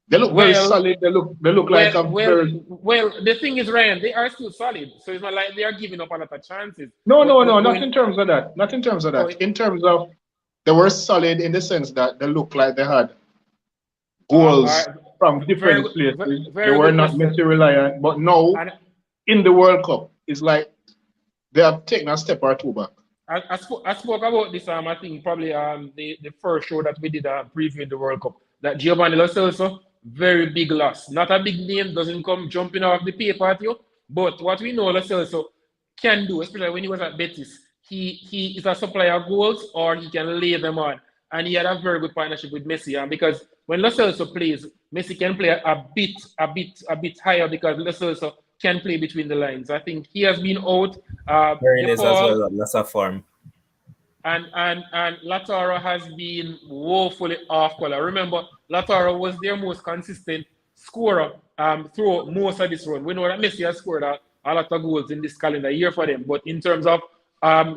S4: they look very solid. They look like a very...
S2: Well, the thing is, Ryan, they are still solid. So it's not like they are giving up a lot of chances.
S4: No, not in terms of that. Not in terms of that. In terms of they were solid in the sense that they looked like they had goals from different places. They were not Messi reliant. But now, in the World Cup, it's like they have taken a step or two back.
S2: I spoke about this, I think, probably the first show that we did previewing the World Cup. That Giovanni Lo Celso, very big loss. Not a big name, doesn't come jumping off the paper at you. But what we know Lo Celso can do, especially when he was at Betis, he is a supplier of goals or he can lay them on. And he had a very good partnership with Messi. And because when Lo Celso plays, Messi can play a bit higher because Lo Celso can play between the lines. I think he has been out.
S1: As well, lots of form.
S2: And Lautaro has been woefully off color. Remember, Lautaro was their most consistent scorer throughout most of this run. We know that Messi has scored a lot of goals in this calendar year for them. But in terms of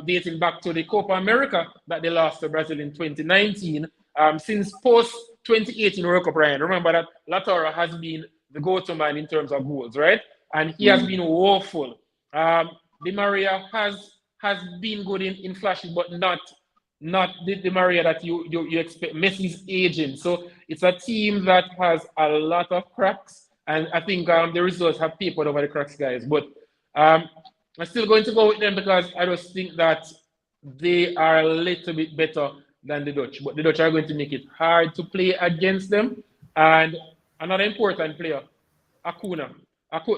S2: dating back to the Copa America that they lost to Brazil in 2019, since post-2018 World Cup, Ryan, remember that Lautaro has been the go-to man in terms of goals, right? And he has been woeful. Di Maria has been good in flashes, but not the Di Maria that you expect. Messi's aging. So it's a team that has a lot of cracks. And I think the results have papered over the cracks, guys. But I'm still going to go with them because I just think that they are a little bit better than the Dutch. But the Dutch are going to make it hard to play against them. And another important player, Acuna.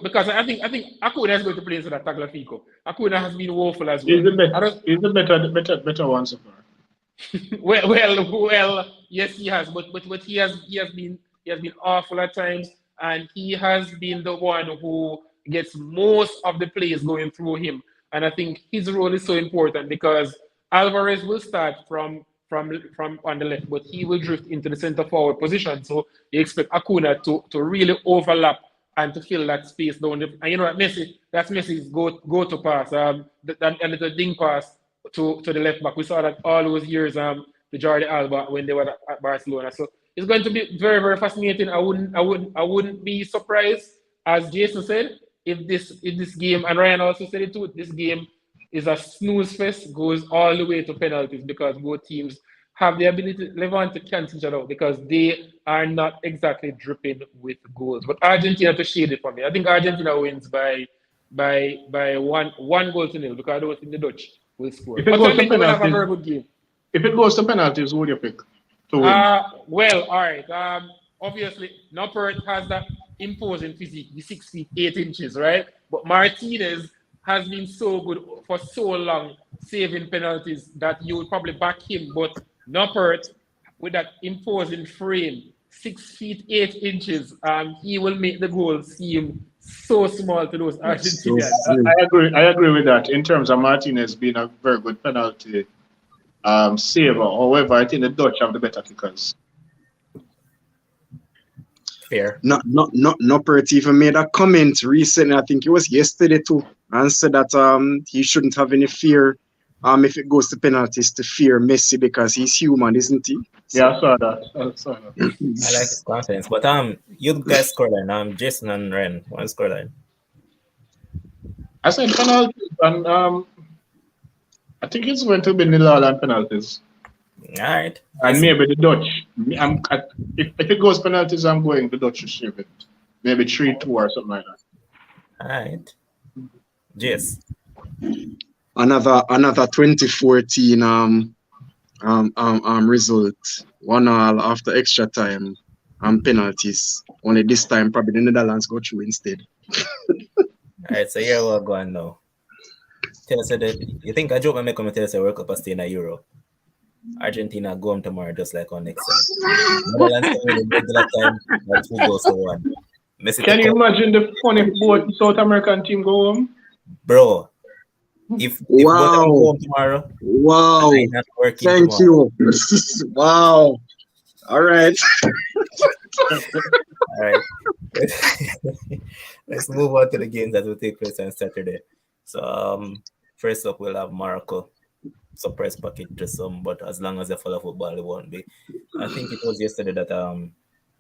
S2: Because I think Acuna is going to play instead of Tagliafico. Acuna has been woeful as well.
S4: He's the better one so far.
S2: well, yes, he has, but he has been awful at times, and he has been the one who gets most of the plays going through him. And I think his role is so important because Alvarez will start from on the left, but he will drift into the center forward position. So you expect Acuna to really overlap and to fill that space down. And you know what, that's Messi's go-to pass. And it's a ding pass to the left back. We saw that all those years to Jordi Alba when they were at Barcelona. So it's going to be very, very fascinating. I wouldn't be surprised, as Jason said, if this game, and Ryan also said it too, this game is a snooze fest, goes all the way to penalties because both teams have the ability, Levon, to cancel each other out because they are not exactly dripping with goals. But Argentina to shade it for me. I think Argentina wins by 1-0 because I don't think the Dutch will score.
S4: If it goes to penalties, have a very good game. If it goes to penalties, who would you pick to win?
S2: Well, all right. Obviously, Noppert has that imposing physique, the 6 feet 8 inches, right? But Martinez has been so good for so long, saving penalties that you would probably back him. But Noppert, with that imposing frame, 6 feet 8 inches, he will make the goal seem so small to those Argentinians.
S4: I agree with that. In terms of Martinez being a very good penalty saver. However, I think the Dutch have the better kickers.
S1: Fair.
S3: Noppert even made a comment recently, I think it was yesterday too, and said that he shouldn't have any fear if it goes to penalties to fear Messi because he's human, isn't he? So.
S4: Yeah, I saw that.
S1: I like his confidence. But you guys scoreline. Jason and Ren, one scoreline.
S4: I said penalties, and I think it's going to be nil all on penalties.
S1: All right.
S4: And maybe the Dutch. If it goes penalties, I'm going the Dutch to shave it. Maybe 3-2 or something like that.
S1: All right. Yes.
S3: Another 2014 result. 1-1 after extra time and penalties. Only this time probably the Netherlands go through instead.
S1: All right, so here we're going now. Tell us that you think a joke when I come and tell us the World Cup is staying in Euro. Argentina go home tomorrow just like on next time. Netherlands coming in regular time, but 2 goals to 1. Messi
S4: Can you imagine the fun if both South American team go home?
S1: Bro, if both of them go home tomorrow,
S3: Wow.
S1: I'm not working
S3: Thank
S1: tomorrow.
S3: you. Wow. All right.
S1: All right. Let's move on to the games that will take place on Saturday. So first up we'll have Morocco. Surprise package to some, but as long as they follow football, it won't be. I think it was yesterday that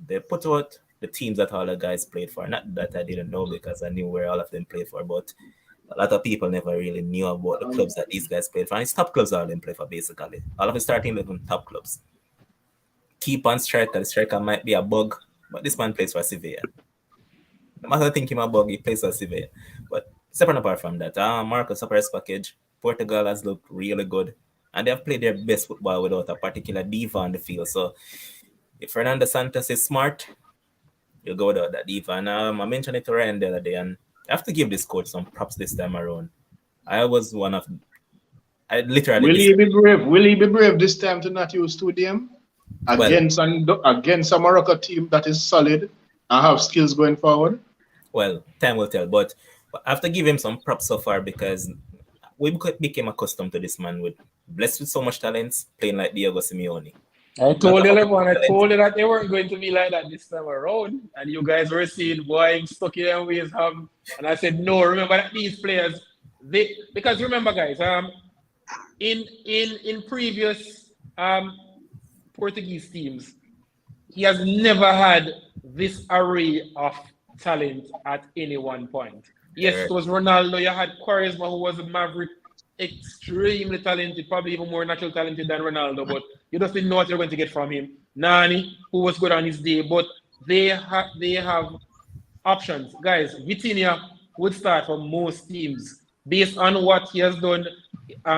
S1: they put out the teams that all the guys played for. Not that I didn't know because I knew where all of them played for, but a lot of people never really knew about the clubs that these guys played for. And it's top clubs all of them play for basically. All of the starting 11 top clubs. Keep on striker. The striker might be a bug, but this man plays for Sevilla. No matter think him a bug, he plays for Sevilla. But separate apart from that, Morocco surprise package. Portugal has looked really good, and they have played their best football without a particular diva on the field. So, if Fernando Santos is smart, you'll go without that diva. And I mentioned it to Ryan the other day, and I have to give this coach some props this time around. I was one of, I literally.
S4: Will he be brave? Will he be brave this time to not use 2DM against a Morocco team that is solid and have skills going forward?
S1: Well, time will tell, but I have to give him some props so far because we became accustomed to this man with blessed with so much talent, playing like Diego Simeone.
S2: I told you that they weren't going to be like that this time around, and you guys were saying, "Boy, I'm stuck in their ways." And I said, "No, remember that these players, because remember, guys, in previous Portuguese teams, he has never had this array of talent at any one point. Yes, it was Ronaldo. You had Quaresma, who was a maverick, extremely talented, probably even more natural talented than Ronaldo, but you just didn't know what you're going to get from him. Nani, who was good on his day, but they have options. Guys, Vitinha would start for most teams. Based on what he has done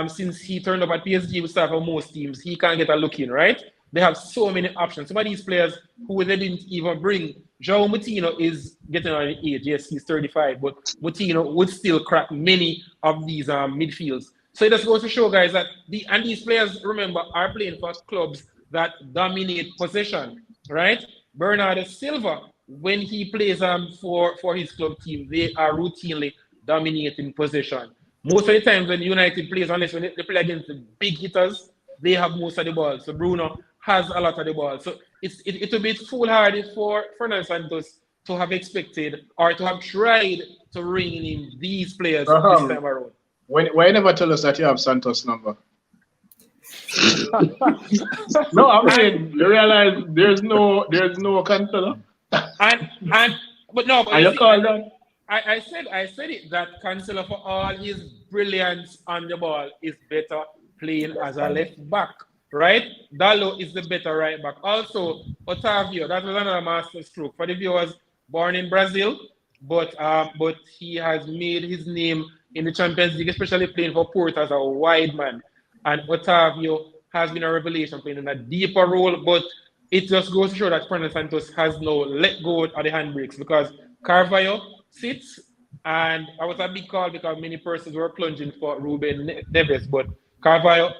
S2: since he turned up at PSG, would start for most teams. He can't get a look in, right? They have so many options. Some of these players who they didn't even bring. João Moutinho is getting on age. Yes, he's 35, but Moutinho would still crack many of these midfields. So it just goes to show, guys, that these players, remember, are playing for clubs that dominate possession, right? Bernardo Silva, when he plays for his club team, they are routinely dominating possession. Most of the times when United plays, unless when they play against the big hitters, they have most of the ball. So Bruno has a lot of the ball. So it will be foolhardy for Fernando Santos to have expected or to have tried to ring in these players this time around.
S4: Why never tell us that you have Santos' number? No, I mean, you realize there's no Cancelo.
S2: But
S4: you call that?
S2: I said it that Cancelo, for all his brilliance on the ball, is better playing as a left back, right? Dalot is the better right back. Also, Otavio, that was another master stroke for the viewers. Born in Brazil, but he has made his name in the Champions League, especially playing for Porto as a wide man. And Otavio has been a revelation, playing in a deeper role, but it just goes to show that Fernando Santos has now let go of the handbrakes because Carvalho sits, and I was a big call because many persons were plunging for Ruben Neves, but Carvalho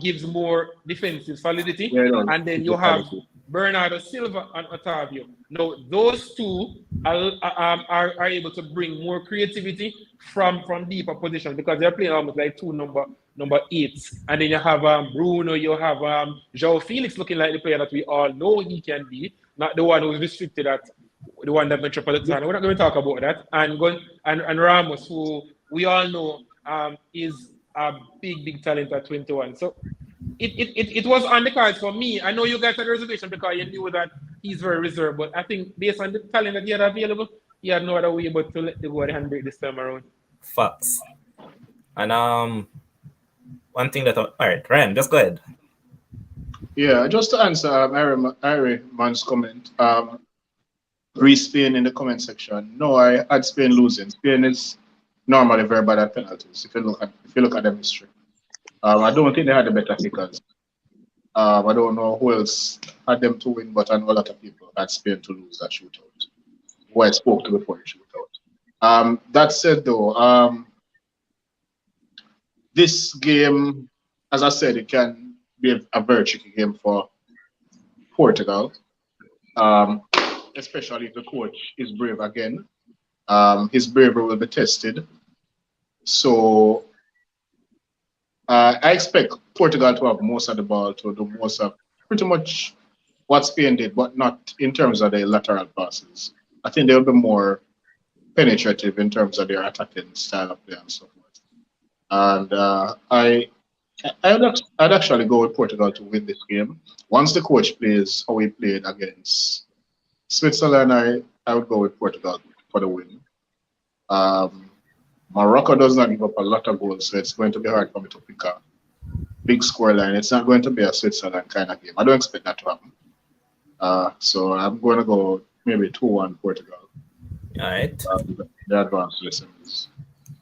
S2: gives more defensive solidity, and then you have Bernardo Silva and Otavio. Now, those two are able to bring more creativity from deeper position because they're playing almost like two number 8s. And then you have Bruno, you have João Felix looking like the player that we all know he can be, not the one who's restricted at the one that Metropolitan. We're not going to talk about that. And Ramos, who we all know is a big talent at 21. So it was on the cards for me. I know you guys had a reservation because you knew that he's very reserved, but I think based on the talent that he had available, he had no other way but to let the go of the handbrake this time around.
S1: Facts. And one thing that all right, Ryan, just go ahead.
S4: Yeah, just to answer Irie Man's comment, re-Spain in the comment section. No, I had Spain losing. Spain is normally very bad at penalties. If you look at their history, I don't think they had the better kickers. I don't know who else had them to win, but I know a lot of people had Spain to lose that shootout. Who I spoke to before the shootout. That said, though, this game, as I said, it can be a very tricky game for Portugal, especially if the coach is brave again. His bravery will be tested. So I expect Portugal to have most of the ball, to do most of pretty much what Spain did, but not in terms of their lateral passes. I think they'll be more penetrative in terms of their attacking style of play and so forth. And I'd actually go with Portugal to win this game. Once the coach plays how he played against Switzerland, I would go with Portugal for the win. Morocco does not give up a lot of goals, so it's going to be hard for me to pick a big score line. It's not going to be a Switzerland kind of game. I don't expect that to happen. So I'm going to go maybe 2-1 Portugal.
S1: All right.
S4: The advanced listeners.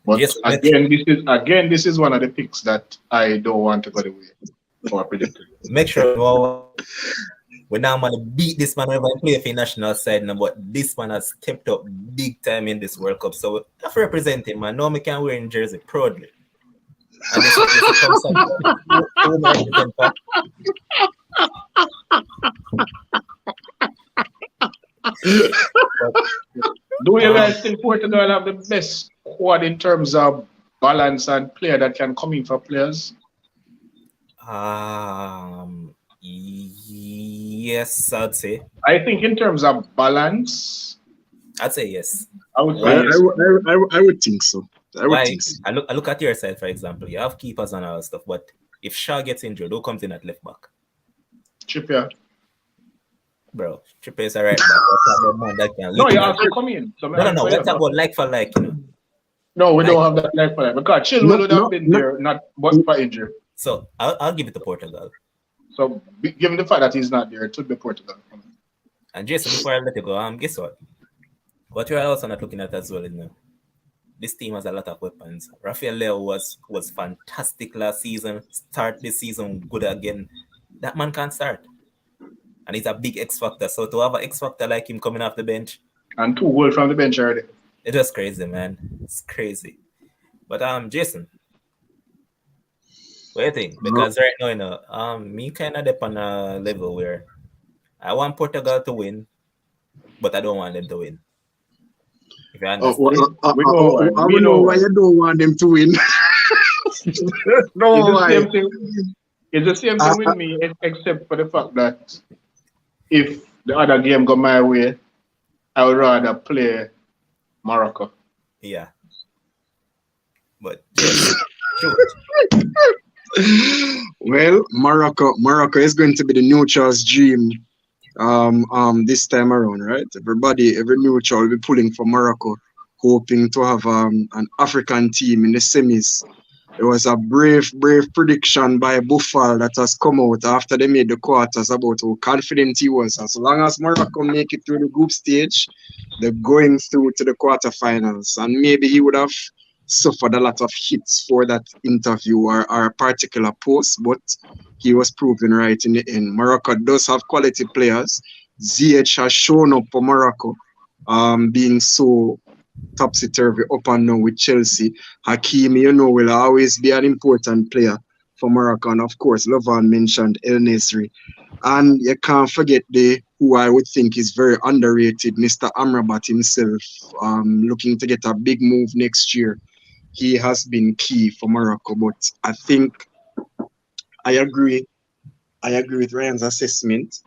S4: But
S1: Yes,
S4: this is one of the picks that I don't want to go the way for predicting.
S1: Make sure we now want to beat this man whenever I play for the national side now, but this man has stepped up big time in this World Cup. So I have to represent him, man. Now I can wear in jersey proudly. And this
S4: Do you guys think Portugal have the best squad in terms of balance and player that can come in for players?
S1: Yes, I'd say.
S4: I think in terms of balance,
S1: I'd say yes.
S4: I would say yes.
S3: I would think so.
S1: I look at your side, for example. You have keepers and all that stuff, but if Shaw gets injured, who comes in at left back?
S4: Trippier.
S1: Bro, Trippier is a right back.
S4: No, you have to come in. So
S1: no. Let's talk about like for like, you know.
S4: No, we don't have that like for like. Because Chilwell would have been there, not but for injury.
S1: So I'll give it to Portugal.
S4: So given the fact that he's not there, it would be Portugal.
S1: And Jason, before I let you go, guess what? What you're also not looking at as well, you know, this team has a lot of weapons. Rafael Leo was fantastic last season. Start this season good again. That man can't start. And he's a big X factor. So to have an X factor like him coming off the bench.
S4: And 2 goals from the bench already.
S1: It was crazy, man. It's crazy. But Jason, what do you think? Because right now, you know, me kind of dip on a level where I want Portugal to win, but I don't want them to win. If you understand.
S3: We know why you don't want them to win. No,
S4: it's the same thing with me, except for the fact that if the other game go my way, I would rather play Morocco.
S1: Yeah. But shoot.
S3: Well, Morocco is going to be the neutral's dream this time around, right? Every neutral will be pulling for Morocco, hoping to have an African team in the semis. There was a brave prediction by Buffal that has come out after they made the quarters about how confident he was. As long as Morocco make it through the group stage, they're going through to the quarterfinals. And maybe he would have suffered a lot of hits for that interview or a particular post, but he was proven right in the end. Morocco does have quality players. Ziyech has shown up for Morocco, being so topsy-turvy up and down with Chelsea. Hakimi, you know, will always be an important player for Morocco. And of course, Lovan mentioned El Nesri. And you can't forget who I would think is very underrated, Mr. Amrabat himself, looking to get a big move next year. He has been key for Morocco, but I think I agree with Ryan's assessment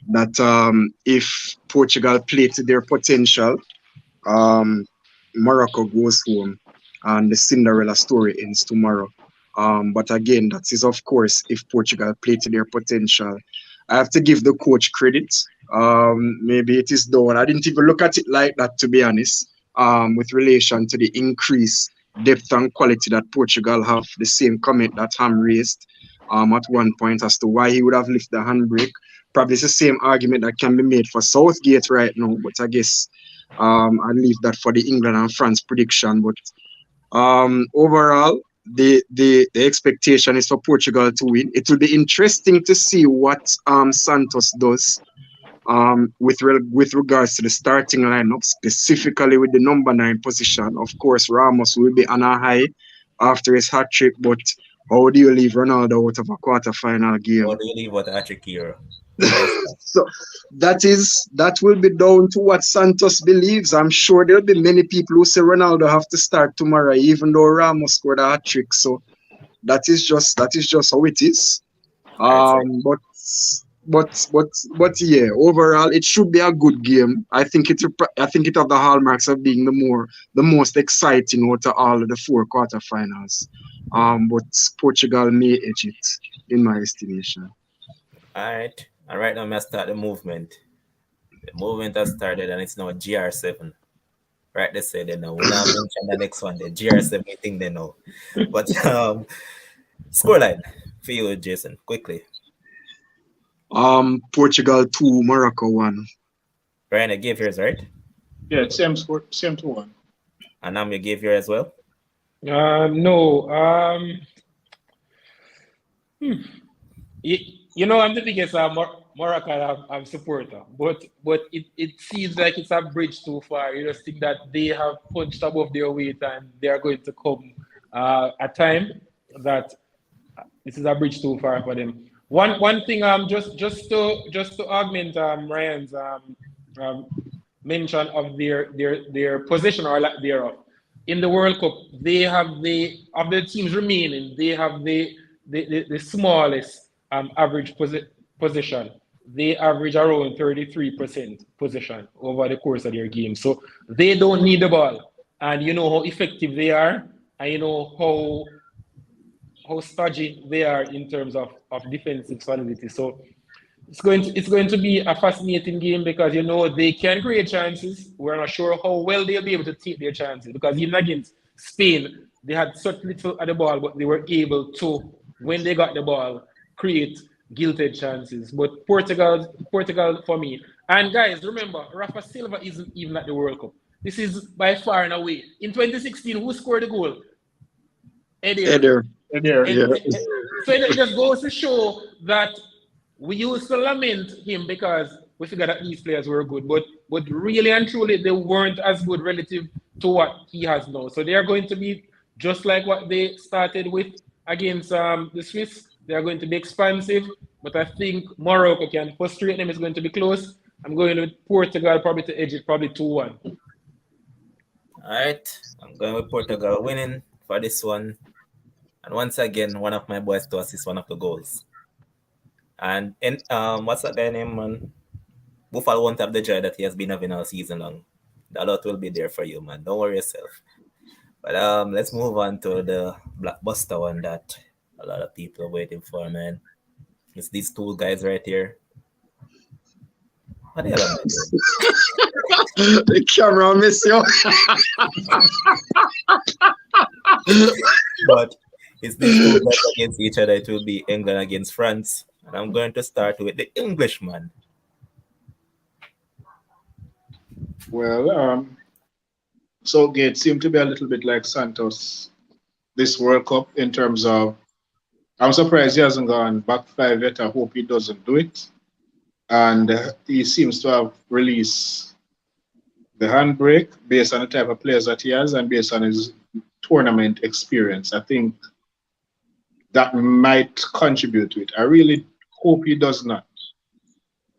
S3: that if Portugal play to their potential, Morocco goes home and the Cinderella story ends tomorrow. But again, that is of course if Portugal play to their potential. I have to give the coach credit. Maybe it is done. I didn't even look at it like that, to be honest, with relation to the increased depth and quality that Portugal have, the same comment that Ham raised. at one point as to why he would have lifted the handbrake. Probably it's the same argument that can be made for Southgate right now, but I guess I leave that for the England and France prediction. But overall, the expectation is for Portugal to win. It will be interesting to see what Santos does with regards to the starting lineup, specifically with the number 9 position. Of course, Ramos will be on a high after his hat trick, but how do you leave Ronaldo out of a quarter-final game?
S1: How do you leave what a trick hero?
S3: So that will be down to what Santos believes. I'm sure there'll be many people who say Ronaldo have to start tomorrow, even though Ramos scored a hat trick. So that is just how it is. But yeah, overall it should be a good game. I think it have the hallmarks of being the most exciting out of all of the 4 quarterfinals. But Portugal may edge it in my estimation.
S1: All right. And right now, I'm going to start the movement. The movement has started and it's now GR7. Right, they say they know. We'll now mention the next one, the GR7 thing they know. But scoreline for you, Jason, quickly.
S3: Portugal 2, Morocco 1.
S1: Brian, I gave yours, right?
S4: Yeah, same score, same 2-1.
S1: And Nam, you gave yours as well?
S2: No. You know, I'm the biggest Moroccan supporter, but it seems like it's a bridge too far. You just think that they have punched above their weight and they are going to come a time that this is a bridge too far for them. One thing, just to augment Ryan's mention of their position or lack thereof in the World Cup, they have of the teams remaining, they have the smallest average position. They average around 33% position over the course of their game. So they don't need the ball. And you know how effective they are, and you know how stodgy they are in terms of defensive solidity. So it's going to be a fascinating game because they can create chances. We're not sure how well they'll be able to take their chances, because even against Spain, they had such little at the ball, but they were able to, when they got the ball, create gilded chances. But Portugal for me. And guys, remember, Rafa Silva isn't even at the World Cup. This is by far and away. In 2016, who scored the goal? Eder.
S3: Yeah.
S2: So it just goes to show that we used to lament him because we figured that these players were good, but really and truly they weren't as good relative to what he has now. So they are going to be just like what they started with against the Swiss. They are going to be expansive, but I think Morocco can frustrate them. It's going to be close. I'm going with Portugal probably to edge it, probably 2-1.
S1: All right, I'm going with Portugal winning for this one. And once again, one of my boys to assist one of the goals. And what's that guy name, man? Buffalo won't have the joy that he has been having all season long. The lot will be there for you, man. Don't worry yourself. But let's move on to the blockbuster one that a lot of people are waiting for, man. It's these 2 guys right here. What the hell am I doing?
S3: The camera miss you.
S1: But it's these 2 guys against each other. It will be England against France. And I'm going to start with the Englishman.
S4: Well, Southgate seemed to be a little bit like Santos this World Cup in terms of, I'm surprised he hasn't gone back 5 yet. I hope he doesn't do it. And he seems to have released the handbrake based on the type of players that he has and based on his tournament experience. I think that might contribute to it. I really hope he does not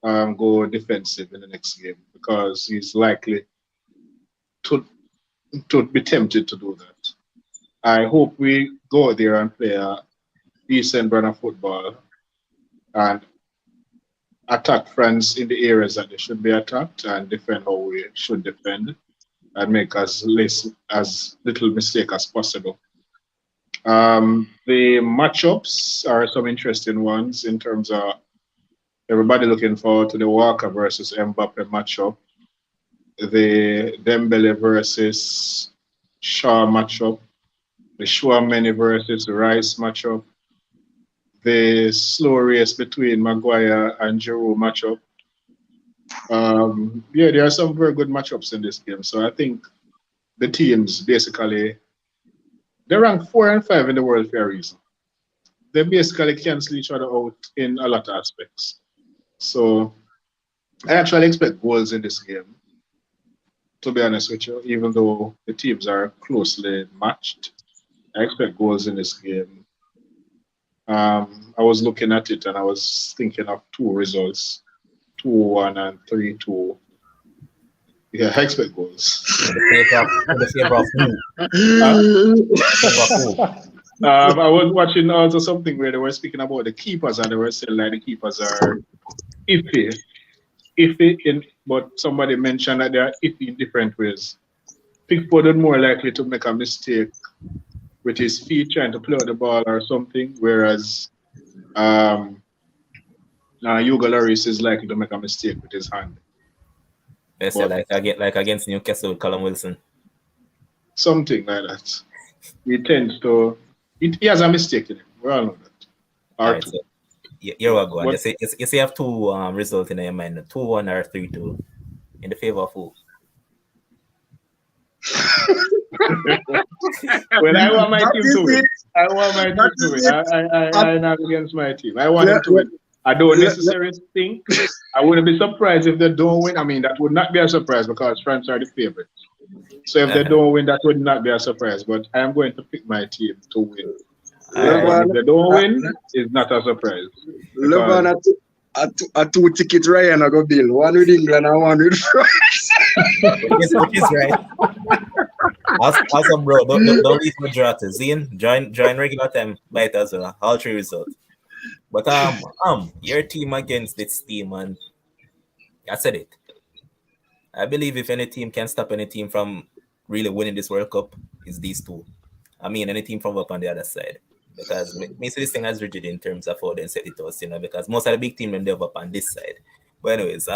S4: go defensive in the next game, because he's likely to be tempted to do that. I hope we go there and play a decent brand of football and attack France in the areas that they should be attacked and defend how we should defend and make as little mistake as possible. The matchups are some interesting ones in terms of everybody looking forward to the Walker versus Mbappe matchup, the Dembele versus Shaw matchup, the Chouameni versus Rice matchup, the slow race between Maguire and Giroud matchup. Yeah, there are some very good matchups in this game. So I think the teams basically they rank 4 and 5 in the world for a reason. They basically cancel each other out in a lot of aspects. So I actually expect goals in this game, to be honest with you, even though the teams are closely matched. I expect goals in this game. I was looking at it and I was thinking of two results, 2-1 and 3-2. Yeah, I expect goals.
S1: In the favor of who? In the favor of who?
S4: I was watching also something where they were speaking about the keepers and they were saying like the keepers are iffy. But somebody mentioned that they are iffy in different ways. Pickford is more likely to make a mistake with his feet trying to play out the ball or something, whereas Hugo Lloris is likely to make a mistake with his hand.
S1: They say like against Newcastle with Callum Wilson.
S4: Something like that. He tends to. He has a mistake in him. We all know that.
S1: All right, so here we go. You say you have two results in your mind, 2-1 or 3-2, in the favor of who?
S4: Well, I want my team to win. I want my team to win. I'm not against my team. I want them to win. I don't necessarily think. I wouldn't be surprised if they don't win. I mean, that would not be a surprise because France are the favorites. So if they don't win, that would not be a surprise. But I am going to pick my team to win. If they don't win, it's not a surprise.
S3: Levan, a two ticket Ryan I go bill. One with England and one with France.
S1: Which is right. Awesome, bro. Don't leave for draw to Zine. Join regular time. Bite as well. All three results. But your team against this team, and I said it. I believe if any team can stop any team from really winning this World Cup, it's these two. I mean, any team from up on the other side. Because me see this thing as rigid in terms of how they set it out, because most of the big team they have up on this side. But anyways,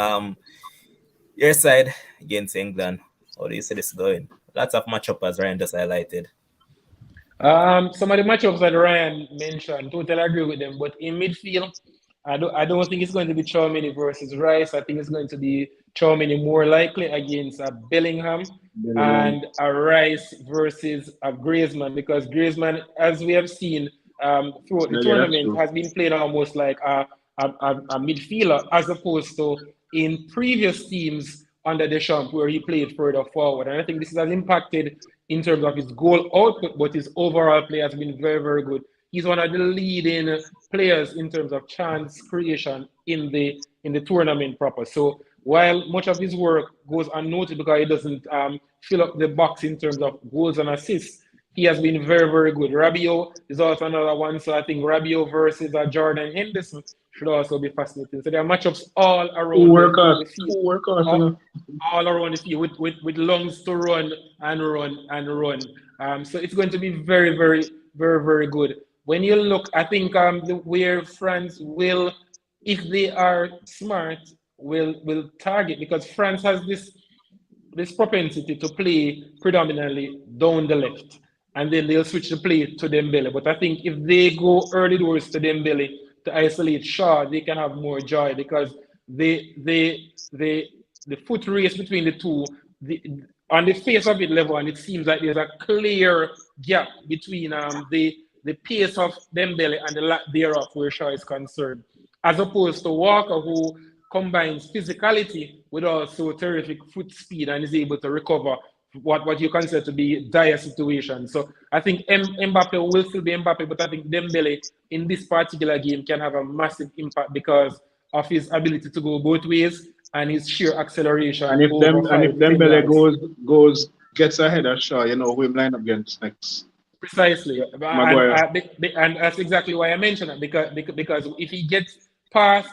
S1: your side against England, how do you see this going? Lots of matchup as Ryan just highlighted.
S2: Some of the matchups that Ryan mentioned, totally agree with them. But in midfield, I don't think it's going to be Tchouaméni versus Rice. I think it's going to be Tchouaméni more likely against Bellingham and a Rice versus a Griezmann, because Griezmann, as we have seen throughout the tournament, has been playing almost like a midfielder as opposed to in previous teams under Deschamps where he played further forward. And I think this has impacted in terms of his goal output, but his overall play has been very, very good. He's one of the leading players in terms of chance creation in the tournament proper. So while much of his work goes unnoticed because he doesn't fill up the box in terms of goals and assists, he has been very, very good. Rabiot is also another one. So I think Rabiot versus Jordan Henderson should also be fascinating. So there are matchups all around the field. All around the field with lungs to run and run and run. So it's going to be very, very, very, very good. When you look, I think where France will, if they are smart, will target, because France has this propensity to play predominantly down the left, and then they'll switch the play to Dembele. But I think if they go early doors to Dembele to isolate Shaw, they can have more joy, because the foot race between the two, on the face of it level, and it seems like there's a clear gap between the pace of Dembele and the lack thereof where Shaw is concerned, as opposed to Walker, who combines physicality with also terrific foot speed and is able to recover what you consider to be dire situations. So I think Mbappe will still be Mbappe, but I think Dembele in this particular game can have a massive impact because of his ability to go both ways and his sheer acceleration.
S4: And if Dembele gets ahead of Shaw, we'll line up against next.
S2: Precisely, and that's exactly why I mentioned it, because if he gets past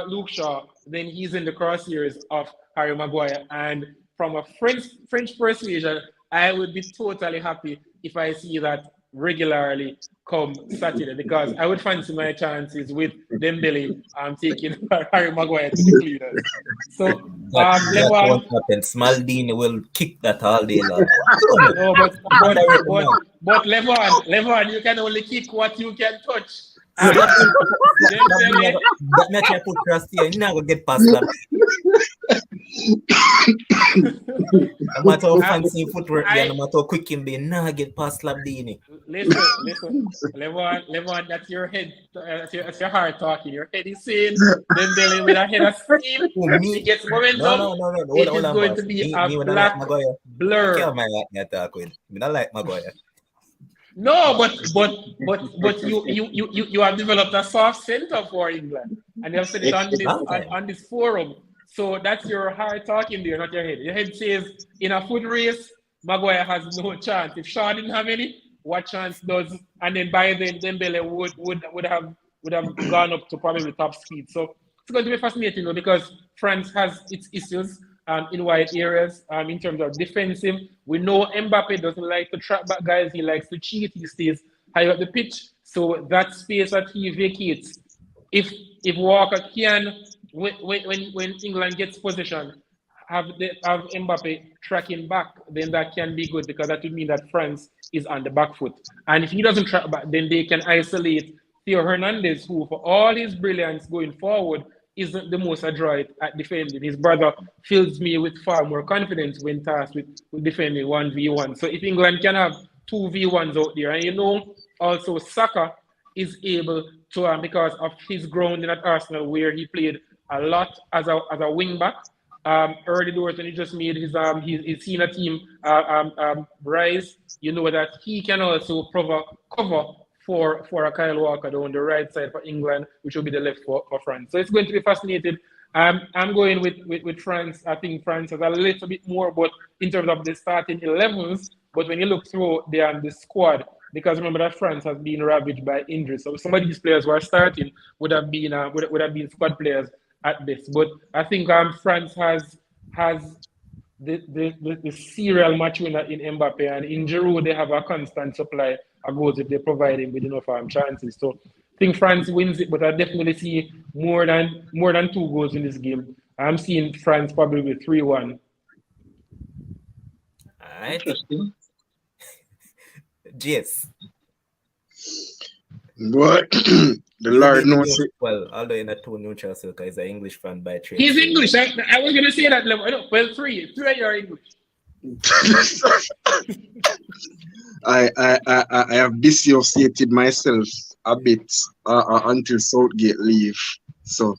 S2: Luke Shaw, then he's in the crosshairs of Harry Maguire. And from a French persuasion, I would be totally happy if I see that regularly come Saturday, because I would fancy my chances with Dembele taking Harry Maguire to the cleaners. So
S1: Smaldini will kick that all day long.
S2: No, but Levan, you can only kick what you can touch.
S1: Slap him.
S2: Dembele.
S1: That me try put cross here. You not gonna get past slap. No matter how fancy footwork, no matter how quick him be, nah get past slap Dini.
S2: Listen. Levon, that's your head. That's your heart talking. Your head is saying Dembele with a head of steam. He gets momentum.
S1: No.
S2: It is going to be a black blur.
S1: I can't like that talk with. I don't like Maguire.
S2: No, but you have developed a soft center for England, and you have said it on this forum. So that's your heart talking there, not your head. Your head says in a foot race, Maguire has no chance. If Shaw didn't have any, what chance does? And then by then Dembele would have gone up to probably top speed. So it's going to be fascinating though, because France has its issues in wide areas in terms of defensive. We know Mbappe doesn't like to track back guys. He likes to cheat. He stays high up the pitch. So that space that he vacates, if Walker can, when England gets possession, have Mbappe tracking back, then that can be good, because that would mean that France is on the back foot. And if he doesn't track back, then they can isolate Theo Hernandez, who for all his brilliance going forward isn't the most adroit at defending. His brother fills me with far more confidence when tasked with defending 1v1. So if England can have 2v1s out there, and also Saka is able to, because of his grounding at Arsenal, where he played a lot as a wing back. Early doors when he just made his senior team rise, that he can also cover for a Kyle Walker on the right side for England, which will be the left for France. So it's going to be fascinating. I'm going with France. I think France has a little bit more, but in terms of the starting 11s, but when you look through the squad, because remember that France has been ravaged by injuries, so some of these players who are starting would have been squad players at this. But I think France has the serial match winner in Mbappe, and in Giroud they have a constant supply of goals if they provide him with enough chances. So I think France wins it, but I definitely see more than 2 goals in this game. I'm seeing France probably with 3-1.
S1: All right. Interesting. Yes.
S3: What? The Lord knows it.
S1: Well, although in a 2 neutral circle, he's an English fan by trade.
S2: He's English. I was going to say that level. Well, 3 are English.
S3: I have dissociated myself a bit until Southgate leave, so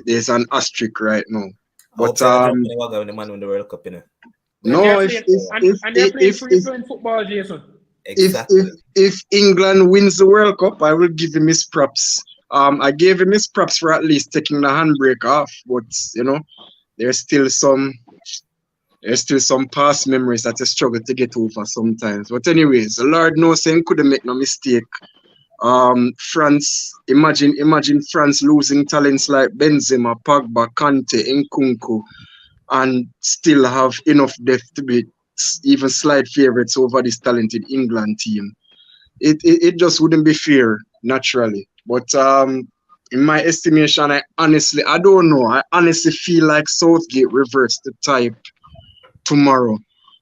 S3: there's an asterisk right now. But
S1: the man win the World Cup,
S3: no,
S2: if football, Jason.
S1: Exactly.
S3: If England wins the World Cup, I will give him his props. I gave him his props for at least taking the handbrake off, but there's still some past memories that I struggle to get over sometimes. But anyways, the Lord knows him couldn't make no mistake. France, imagine France losing talents like Benzema, Pogba, Kante, Nkunku, and still have enough depth to be even slight favorites over this talented England team. It just wouldn't be fair, naturally. But in my estimation, I don't know. I honestly feel like Southgate reverts the type tomorrow.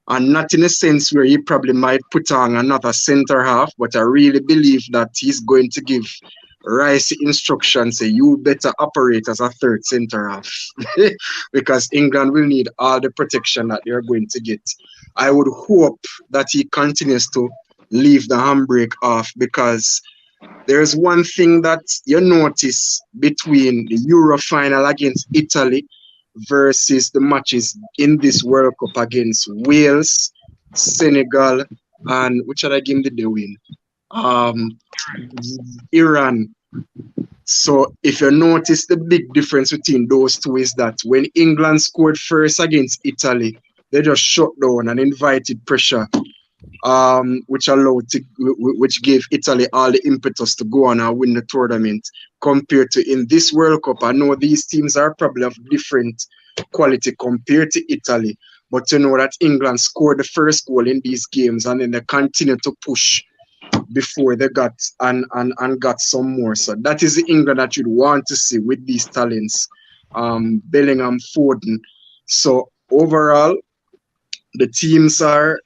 S3: And not in a sense where he probably might put on another centre half, but I really believe that he's going to give Rice instructions, say you better operate as a third centre half because England will need all the protection that they're going to get. I would hope that he continues to leave the handbrake off, because there's one thing that you notice between the Euro final against Italy versus the matches in this World Cup against Wales, Senegal, and which other game did they win? Iran. So if you notice, the big difference between those two is that when England scored first against Italy, they just shut down and invited pressure, which gave Italy all the impetus to go on and win the tournament. Compared to in this World Cup, I know these teams are probably of different quality compared to Italy, but you know that England scored the first goal in these games and then they continue to push before they got and got some more. So that is the England that you'd want to see with these talents, Bellingham, Foden. So overall, the teams are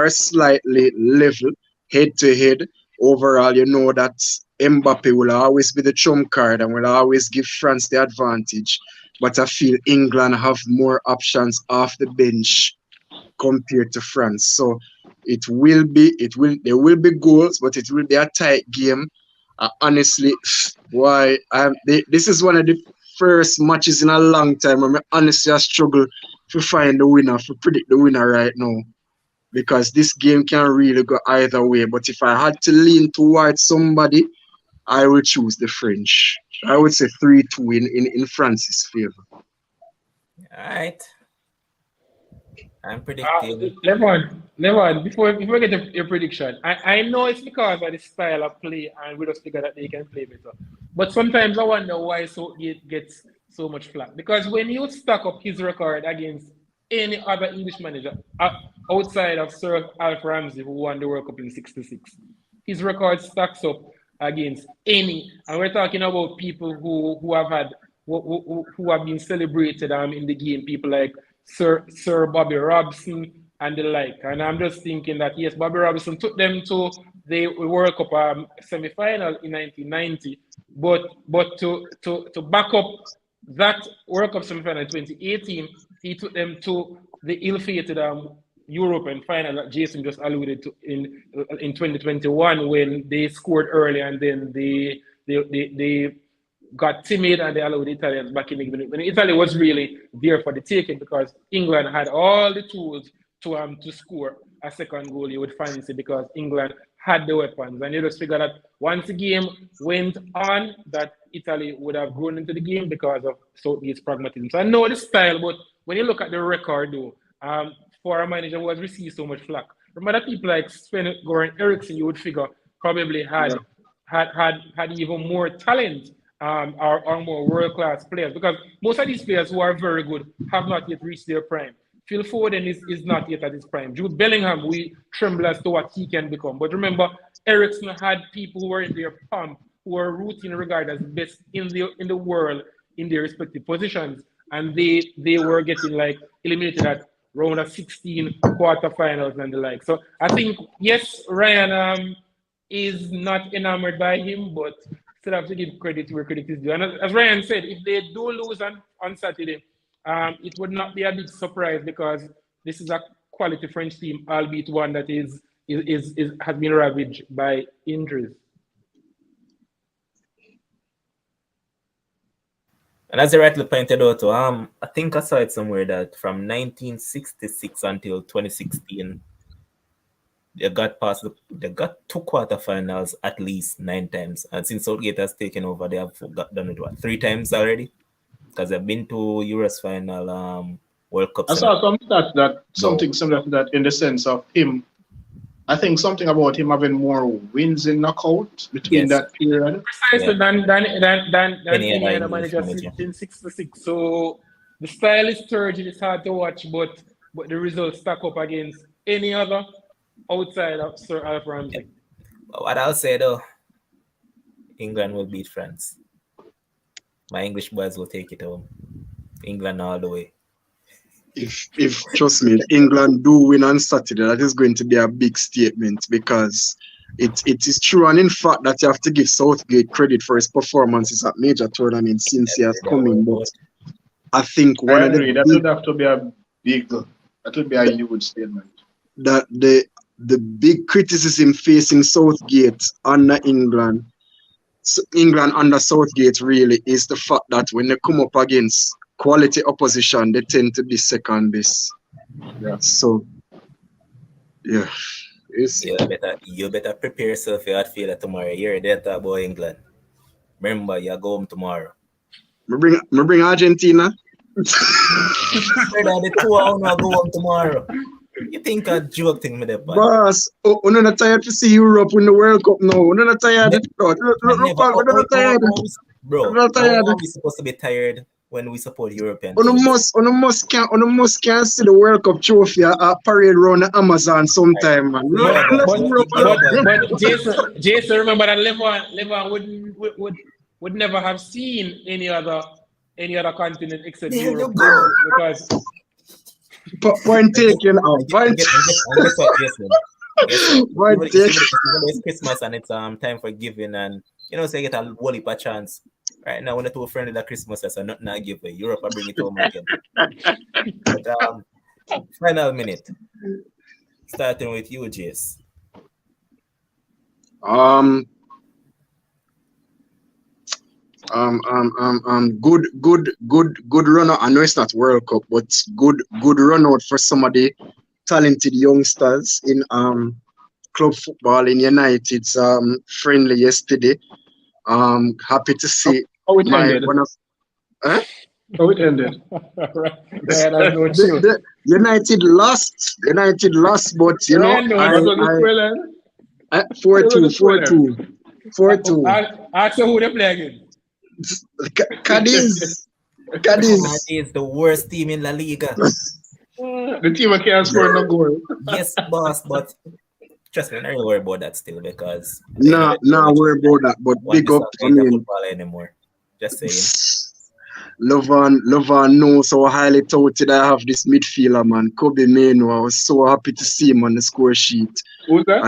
S3: slightly level head to head. Overall, you know that Mbappe will always be the trump card and will always give France the advantage. But I feel England have more options off the bench compared to France. So there will be goals, but it will be a tight game. Honestly, this is one of the first matches in a long time. I struggle to find the winner, to predict the winner right now. Because this game can really go either way. But if I had to lean towards somebody, I would choose the French. I would say 3-2 in France's favor.
S1: All right. I'm predicting.
S2: Levon, before we get to your prediction, I know it's because of the style of play and we just figure that they can play better. But sometimes I wonder why it gets so much flack. Because when you stack up his record against any other English manager outside of Sir Alf Ramsey, who won the World Cup in '66, his record stacks up against any, and we're talking about people who have been celebrated in the game, people like Sir Bobby Robson and the like. And I'm just thinking that yes, Bobby Robson took them to the World Cup semi-final in 1990, but to back up that World Cup semi-final in 2018, he took them to the ill-fated European final that Jason just alluded to in 2021 when they scored early and then they got timid and they allowed the Italians back in the game. When Italy was really there for the taking because England had all the tools to score a second goal, you would fancy, because England had the weapons. And you just figure that once the game went on, that Italy would have grown into the game because of Southgate's pragmatism. So I know the style, but when you look at the record, though, for a manager who has received so much flack, remember that people like Sven-Göran Eriksson, you would figure, probably had even more talent or more world-class players, because most of these players who are very good have not yet reached their prime. Phil Foden is not yet at his prime. Jude Bellingham, we tremble as to what he can become. But remember, Eriksson had people who were in their pomp, who were routinely regarded as best in the world in their respective positions, and they were getting like eliminated at round of 16 quarterfinals and the like. So I think yes, Ryan is not enamored by him, but still have to give credit where credit is due. And as Ryan said, if they do lose on Saturday, it would not be a big surprise because this is a quality French team, albeit one that has been ravaged by injuries.
S1: And as you rightly pointed out, I think I saw it somewhere that from 1966 until 2016, they got two quarterfinals at least 9 times. And since Southgate has taken over, they have done it 3 times already? Because they've been to Euros final, World Cup.
S4: I saw some stats that something similar to that in the sense of him. I think something about him having more wins in knockout between that period.
S2: Precisely than any other manager in 66. So the style is turgid, it's hard to watch, but the results stack up against any other outside of Sir Alf Ramsey.
S1: But what I'll say though, England will beat France. My English boys will take it home. England all the way.
S3: If trust me, England do win on Saturday, that is going to be a big statement because it is true, and in fact that you have to give Southgate credit for his performances at major tournaments since he has come in. But I think
S4: that would have to be a huge statement.
S3: That the big criticism facing Southgate under England under Southgate really is the fact that when they come up against quality opposition, they tend to be second best.
S4: Yeah.
S3: So, yeah.
S1: You better prepare yourself for that failure tomorrow. You're there to about England. Remember, you go home tomorrow.
S3: Me bring Argentina.
S1: The 2 hours go home tomorrow. You think a joke thing with that,
S3: boss? We're not tired to see Europe win the World Cup now. We're not tired. We're not tired.
S1: Bro, how are we supposed to be tired when we support European teams?
S3: On the must can see the World Cup trophy parade around the Amazon sometime, man.
S2: But Jason, remember that Levon would never have seen any other continent except Europe because.
S3: Point taken out.
S1: Yes, sir.
S3: But
S1: Even though it's Christmas and it's time for giving, and so you get a whole heap of chance. Right now, when the two friendly that Christmas, so nothing I give away. Europe, I bring it home again. But final minute, starting with you, Jace.
S3: Good run out. I know it's not World Cup, but good run out for some of the talented youngsters in club football in United's friendly yesterday. Happy to see
S4: How it ended? How it ended?
S2: Right. Yeah, that's no truth.
S3: The United lost, but
S2: Ryan knows.
S4: What was the score then?
S3: 4-2.
S2: Ask them who they play again.
S3: Cadiz.
S1: That is the worst team in La Liga.
S4: The team that can't score no goal.
S1: Yes, boss, but trust me, I'm not really worried about that still because
S3: Nah, worry about that. But big up, I mean,
S1: football anymore. Just saying.
S3: Lovan knows how highly touted I have this midfielder, man. Kobe Menu. I was so happy to see him on the score sheet.
S4: Who's that?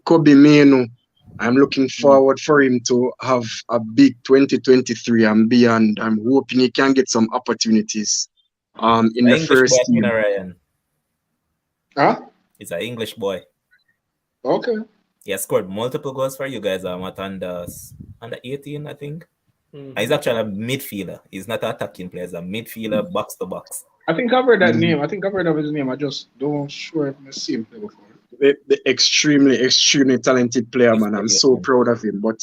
S3: Kobe Menu. I'm looking forward for him to have a big 2023 and beyond. I'm hoping he can get some opportunities in the first team.
S1: Ryan.
S4: Huh?
S1: He's an English boy.
S4: Okay.
S1: He has scored multiple goals for you guys. Under 18, I think. He's actually a midfielder. He's not an attacking player. He's a midfielder, box to box.
S4: I think I've heard that name. I think I've heard of his name. I just don't sure if I've seen him play before.
S3: The extremely talented player, man. I'm so proud of him. But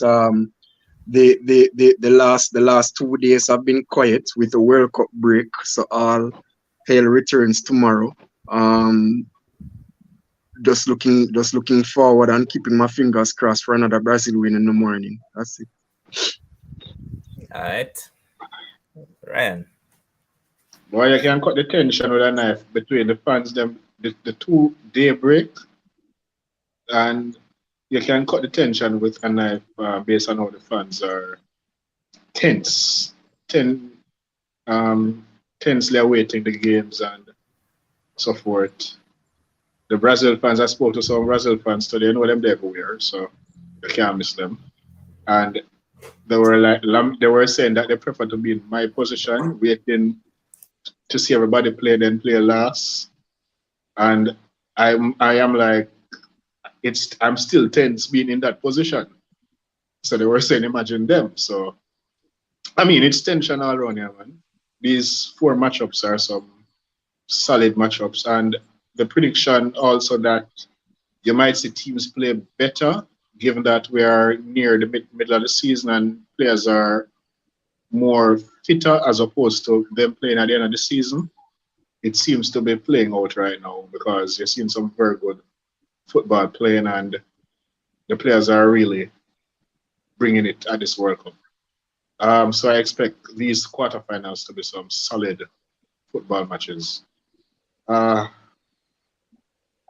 S3: the last 2 days have been quiet with the World Cup break, so all hail returns tomorrow. Just looking forward and keeping my fingers crossed for another Brazil win in the morning. That's it.
S1: All right, Ryan.
S4: Boy, you can cut the tension with a knife between the fans. Them the 2 day break. And you can cut the tension with a knife based on how the fans are tensely awaiting the games and so forth. The Brazil fans, I spoke to some Brazil fans today, I know them everywhere, so you can't miss them. And they were saying that they prefer to be in my position, waiting to see everybody play, then play last. And I am like, I'm still tense being in that position. So they were saying, imagine them. So, I mean, it's tension all around here, man. These 4 matchups are some solid matchups. And the prediction also that you might see teams play better, given that we are near the middle of the season and players are more fitter as opposed to them playing at the end of the season. It seems to be playing out right now because you're seeing some very good football playing and the players are really bringing it at this World Cup. So I expect these quarterfinals to be some solid football matches.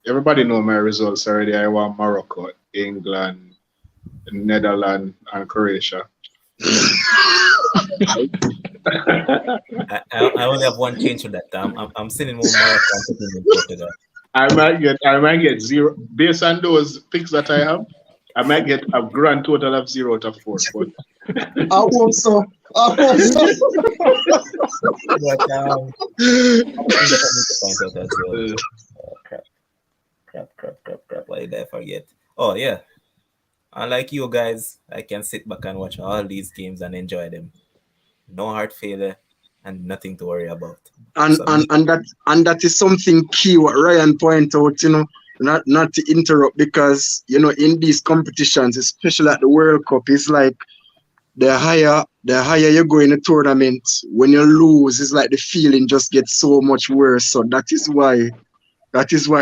S4: Everybody know my results already. I want Morocco, England, Netherlands, and Croatia.
S1: I only have one change to that. I'm sending more Morocco than Portugal.
S4: I might get 0 based on those picks that I have. I might get a grand total of 0 out of 4. But
S3: I hope so.
S1: But, crap. Why did I forget? Oh, yeah. Unlike you guys, I can sit back and watch all these games and enjoy them. No heart failure and nothing to worry about.
S3: And that is something key what Ryan pointed out, not to interrupt, because in these competitions, especially at the World Cup, it's like the higher you go in a tournament, when you lose, it's like the feeling just gets so much worse. So that is why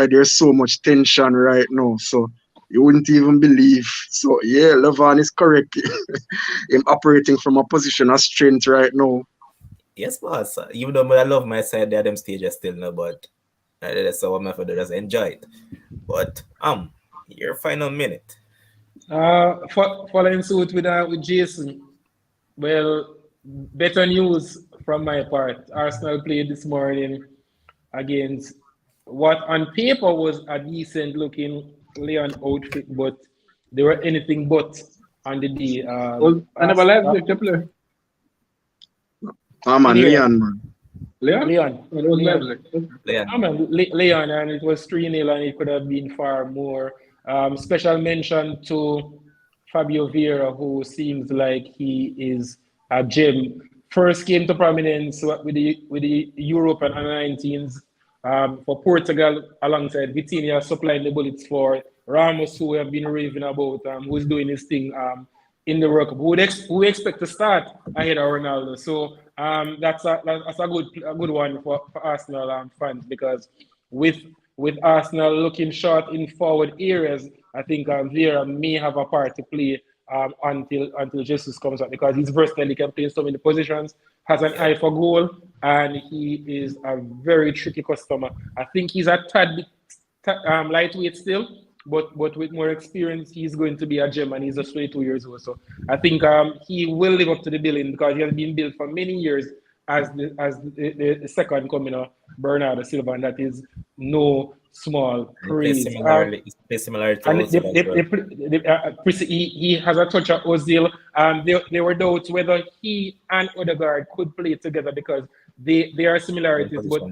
S3: there's so much tension right now. So you wouldn't even believe. So yeah, Levan is correct. I'm operating from a position of strength right now.
S1: Yes, boss. Even though I love my side, there them stages still no, but that's how I'm to just enjoy it. But your final minute.
S2: Following suit with Jason. Well, better news from my part. Arsenal played this morning against what on paper was a decent looking Leon outfit, but they were anything but on the day.
S4: Well, I never liked the play.
S3: Man,
S2: Here.
S3: Leon, man.
S4: Leon?
S2: Leon.
S4: Oh, it was
S2: Leon.
S4: Leipzig.
S1: Yeah.
S2: I mean, Leon, and it was 3-0, and it could have been far more. Special mention to Fabio Vieira, who seems like he is a gem. First came to prominence with the European under-19s for Portugal, alongside Vitinha supplying the bullets for Ramos, who we have been raving about, who's doing his thing in the World Cup. Who we expect to start ahead of Ronaldo. So that's a good one for Arsenal fans, because with Arsenal looking short in forward areas, I think Vieira may have a part to play until Jesus comes up, because he's versatile. He can play in so many positions, has an eye for goal, and he is a very tricky customer. I think he's a tad bit lightweight still, but with more experience, he's going to be a gem, and he's just 22 years old. So I think he will live up to the billing, because he has been built for many years as the second coming of Bernardo Silva, and that is no small praise.
S1: He plays similar to Ozil.
S2: He has a touch of Ozil. There were doubts whether he and Odegaard could play together, because there are similarities. But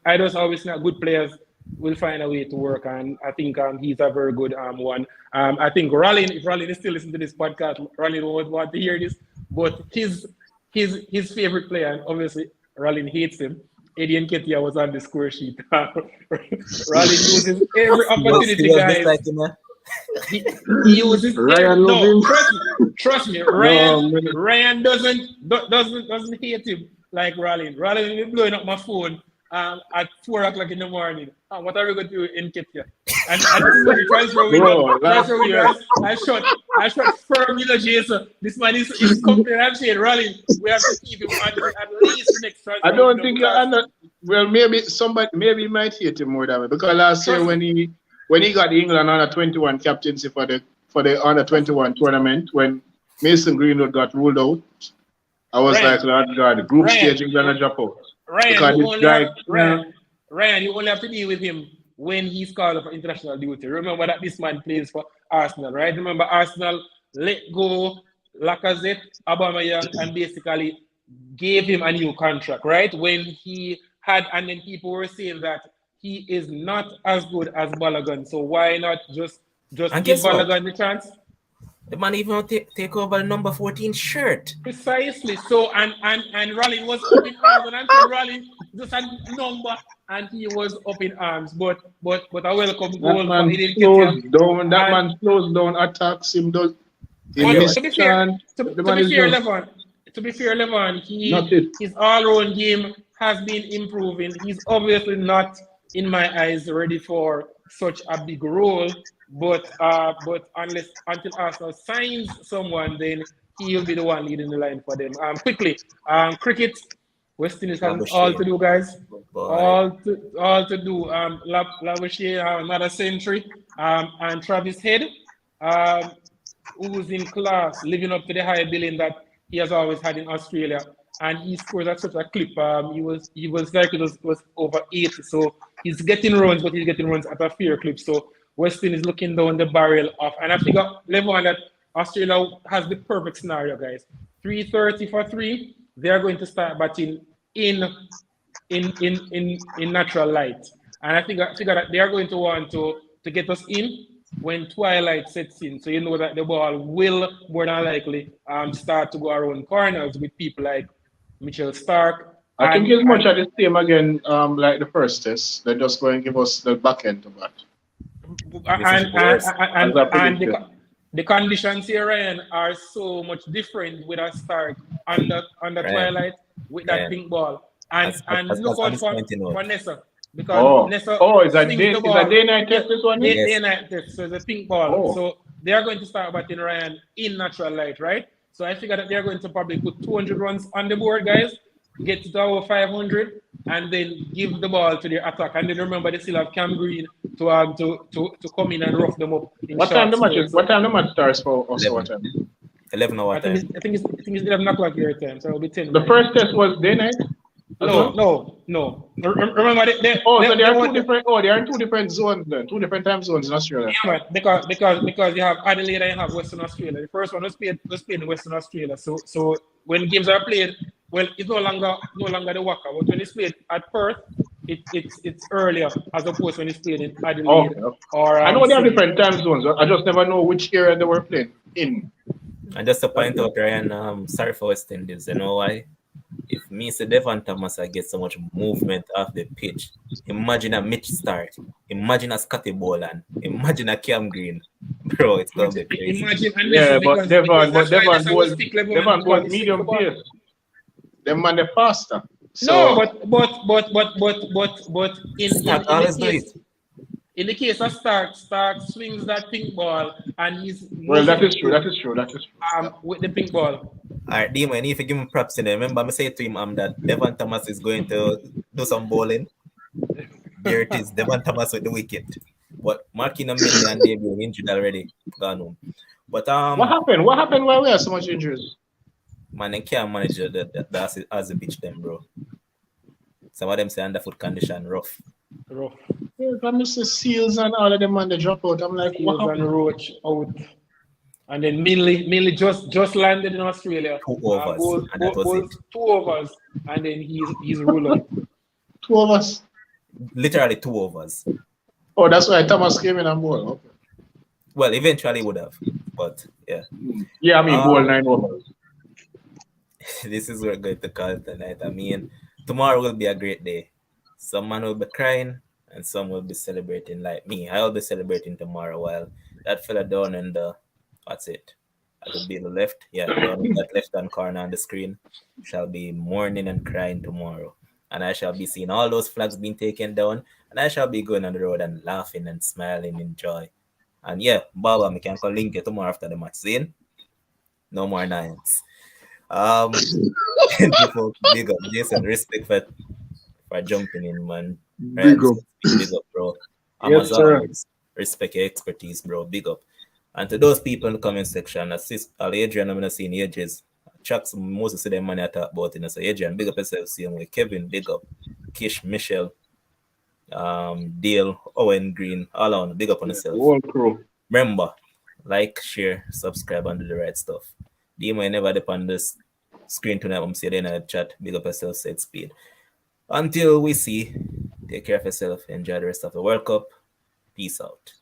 S2: I just always know good players will find a way to work, and I think he's a very good one. I think Rollin, if Rollin is still listening to this podcast, Rollin won't want to hear this, but his favorite player, and obviously Rollin hates him, Eddie Nketiah, was on the score sheet. Rollin uses every opportunity, guys. He uses
S3: Ryan
S2: trust me. Ryan doesn't hate him like Rollin. Rollin is blowing up my phone at 4 o'clock in the morning. What are we going to do in Nketiah? And this is the transfer window. I shot firmly the Jason. This man is complaining. I'm saying, Rollin, we have to keep him at least the next transfer.
S4: I don't think well, maybe he might hate him more than me, because last year when he got the England under 21 captaincy for the under 21 tournament, when Mason Greenwood got ruled out, I was like, Lord God, the group stage is gonna drop out.
S2: Ryan, you only have to deal with him when he's called for international duty. Remember that this man plays for Arsenal, right? Remember Arsenal let go Lacazette, Aubameyang, and basically gave him a new contract, right? When he had, and then people were saying that he is not as good as Balogun, so why not just give Balogun the chance?
S1: The man even take over the number 14 shirt.
S2: Precisely. So and Rollin was up in arms, and I'm saying Rollin just a number, and he was up in arms. But a welcome goal from Eddie Nketiah.
S4: That man slows down, attacks him. To be fair, Levon, his all-round game has been improving. He's obviously not, in my eyes, ready for such a big role. But until Arsenal signs someone, then he'll be the one leading the line for them. Quickly, cricket. West Indies has all to do, guys. All to do. Labuschagne, another century. And Travis Head, who's in class, living up to the high billing that he has always had in Australia. And he scores at such a clip. He was like it was over 80. So he's getting runs, but he's getting runs at a fair clip. So West Indies is looking down the barrel of, and I figure Levon that Australia has the perfect scenario, guys. 3:30 for 3. They are going to start batting in natural light, and I figure that they are going to want to get us in when twilight sets in. So you know that the ball will more than likely start to go around corners with people like Mitchell Stark. I think it's much of the same again, like the first test. They're just going to give us the back end of that.
S2: And the conditions here, Ryan, are so much different with a Stark under twilight with that pink ball. And look out for Nessa. Because Nessa
S4: is a day-night test this one?
S2: Day-night test, so it's a pink ball. So they are going to start batting Ryan in natural light, right? So I figure that they're going to probably put 200 runs on the board, guys, get to over 500, and then give the ball to their attack. And then remember, they still have Cam Green to come in and rough them up.
S4: What time the match starts for us?
S1: 11 hour time.
S2: I think it's 11 o'clock your time, so it'll be 10.
S4: The first test was day night?
S2: No. Remember,
S4: So they are two different. Oh, they are in two different zones then. Two different time zones in Australia.
S2: Yeah, man, because you have Adelaide and you have Western Australia. The first one was played in Western Australia. So when games are played, well, it's no longer the Waka, but when it's played at Perth, it's earlier as opposed to when it's played in Adelaide or
S4: I know they have
S2: Sydney.
S4: different time zones. I just never know which area they were playing in.
S1: And just to point out, Ryan, sorry for West Indies. You know why? If me say Devon Thomas I get so much movement off the pitch, imagine a Mitch Stark, imagine a Scotty Boland, imagine a Cam Green. Bro, it's gonna be crazy.
S2: Imagine, and
S4: Yeah,
S2: listen,
S4: but Devon
S2: Devon
S4: was medium pace. Them man, they're faster.
S2: No, but
S1: Stark always do it.
S2: in the case of Stark swings that pink ball and he's
S4: Well, that is true.
S2: With the pink ball.
S1: All right, Demon, if you give him props in there, remember I say to him that Devon Thomas is going to do some bowling. There it is, Devon Thomas with the wicket. But Marking a million and debut injured already. Gone home. But
S4: what happened? What happened why we have so much injuries?
S1: Man, they can't manage that as a bitch them, bro. Some of them say underfoot condition rough.
S4: Yeah, I miss the Seals and all of them man they drop out. I'm like,
S2: Seals and Roach out. And then Millie just landed in Australia.
S1: 2 overs. And that was it.
S2: 2 overs. And then he's ruled out.
S4: 2 overs.
S1: Literally 2 overs.
S4: Oh, that's why Thomas came in and ball. Okay.
S1: Well, eventually would have, but yeah.
S4: Yeah, I mean, ball 9 overs.
S1: This is what we're going to call it tonight. I mean, tomorrow will be a great day. Some man will be crying and some will be celebrating like me. I'll be celebrating tomorrow while that fella down in the, what's it? At the middle left. Yeah, down in that left-hand corner on the screen shall be mourning and crying tomorrow. And I shall be seeing all those flags being taken down. And I shall be going on the road and laughing and smiling in joy. And yeah, Baba, we can call link you tomorrow after the match. See? No more nines. Big up, Jason. Respect for jumping in, man.
S3: Big up.
S1: Big up, bro.
S4: Yes, sir.
S1: Respect your expertise, bro. Big up. And to those people in the comment section, assist all Adrian, I'm not seeing ages. Chucks most of them money I talk about it. So Adrian, big up yourself, same way. Kevin, big up. Kish, Michelle, Dale, Owen Green, all on. Big up on yourself.
S4: Whole crew.
S1: Remember, like, share, subscribe, and do the right stuff. You might never depend on this screen tonight. I'm saying in the chat. Big up yourself, set speed. Until we see, take care of yourself. Enjoy the rest of the World Cup. Peace out.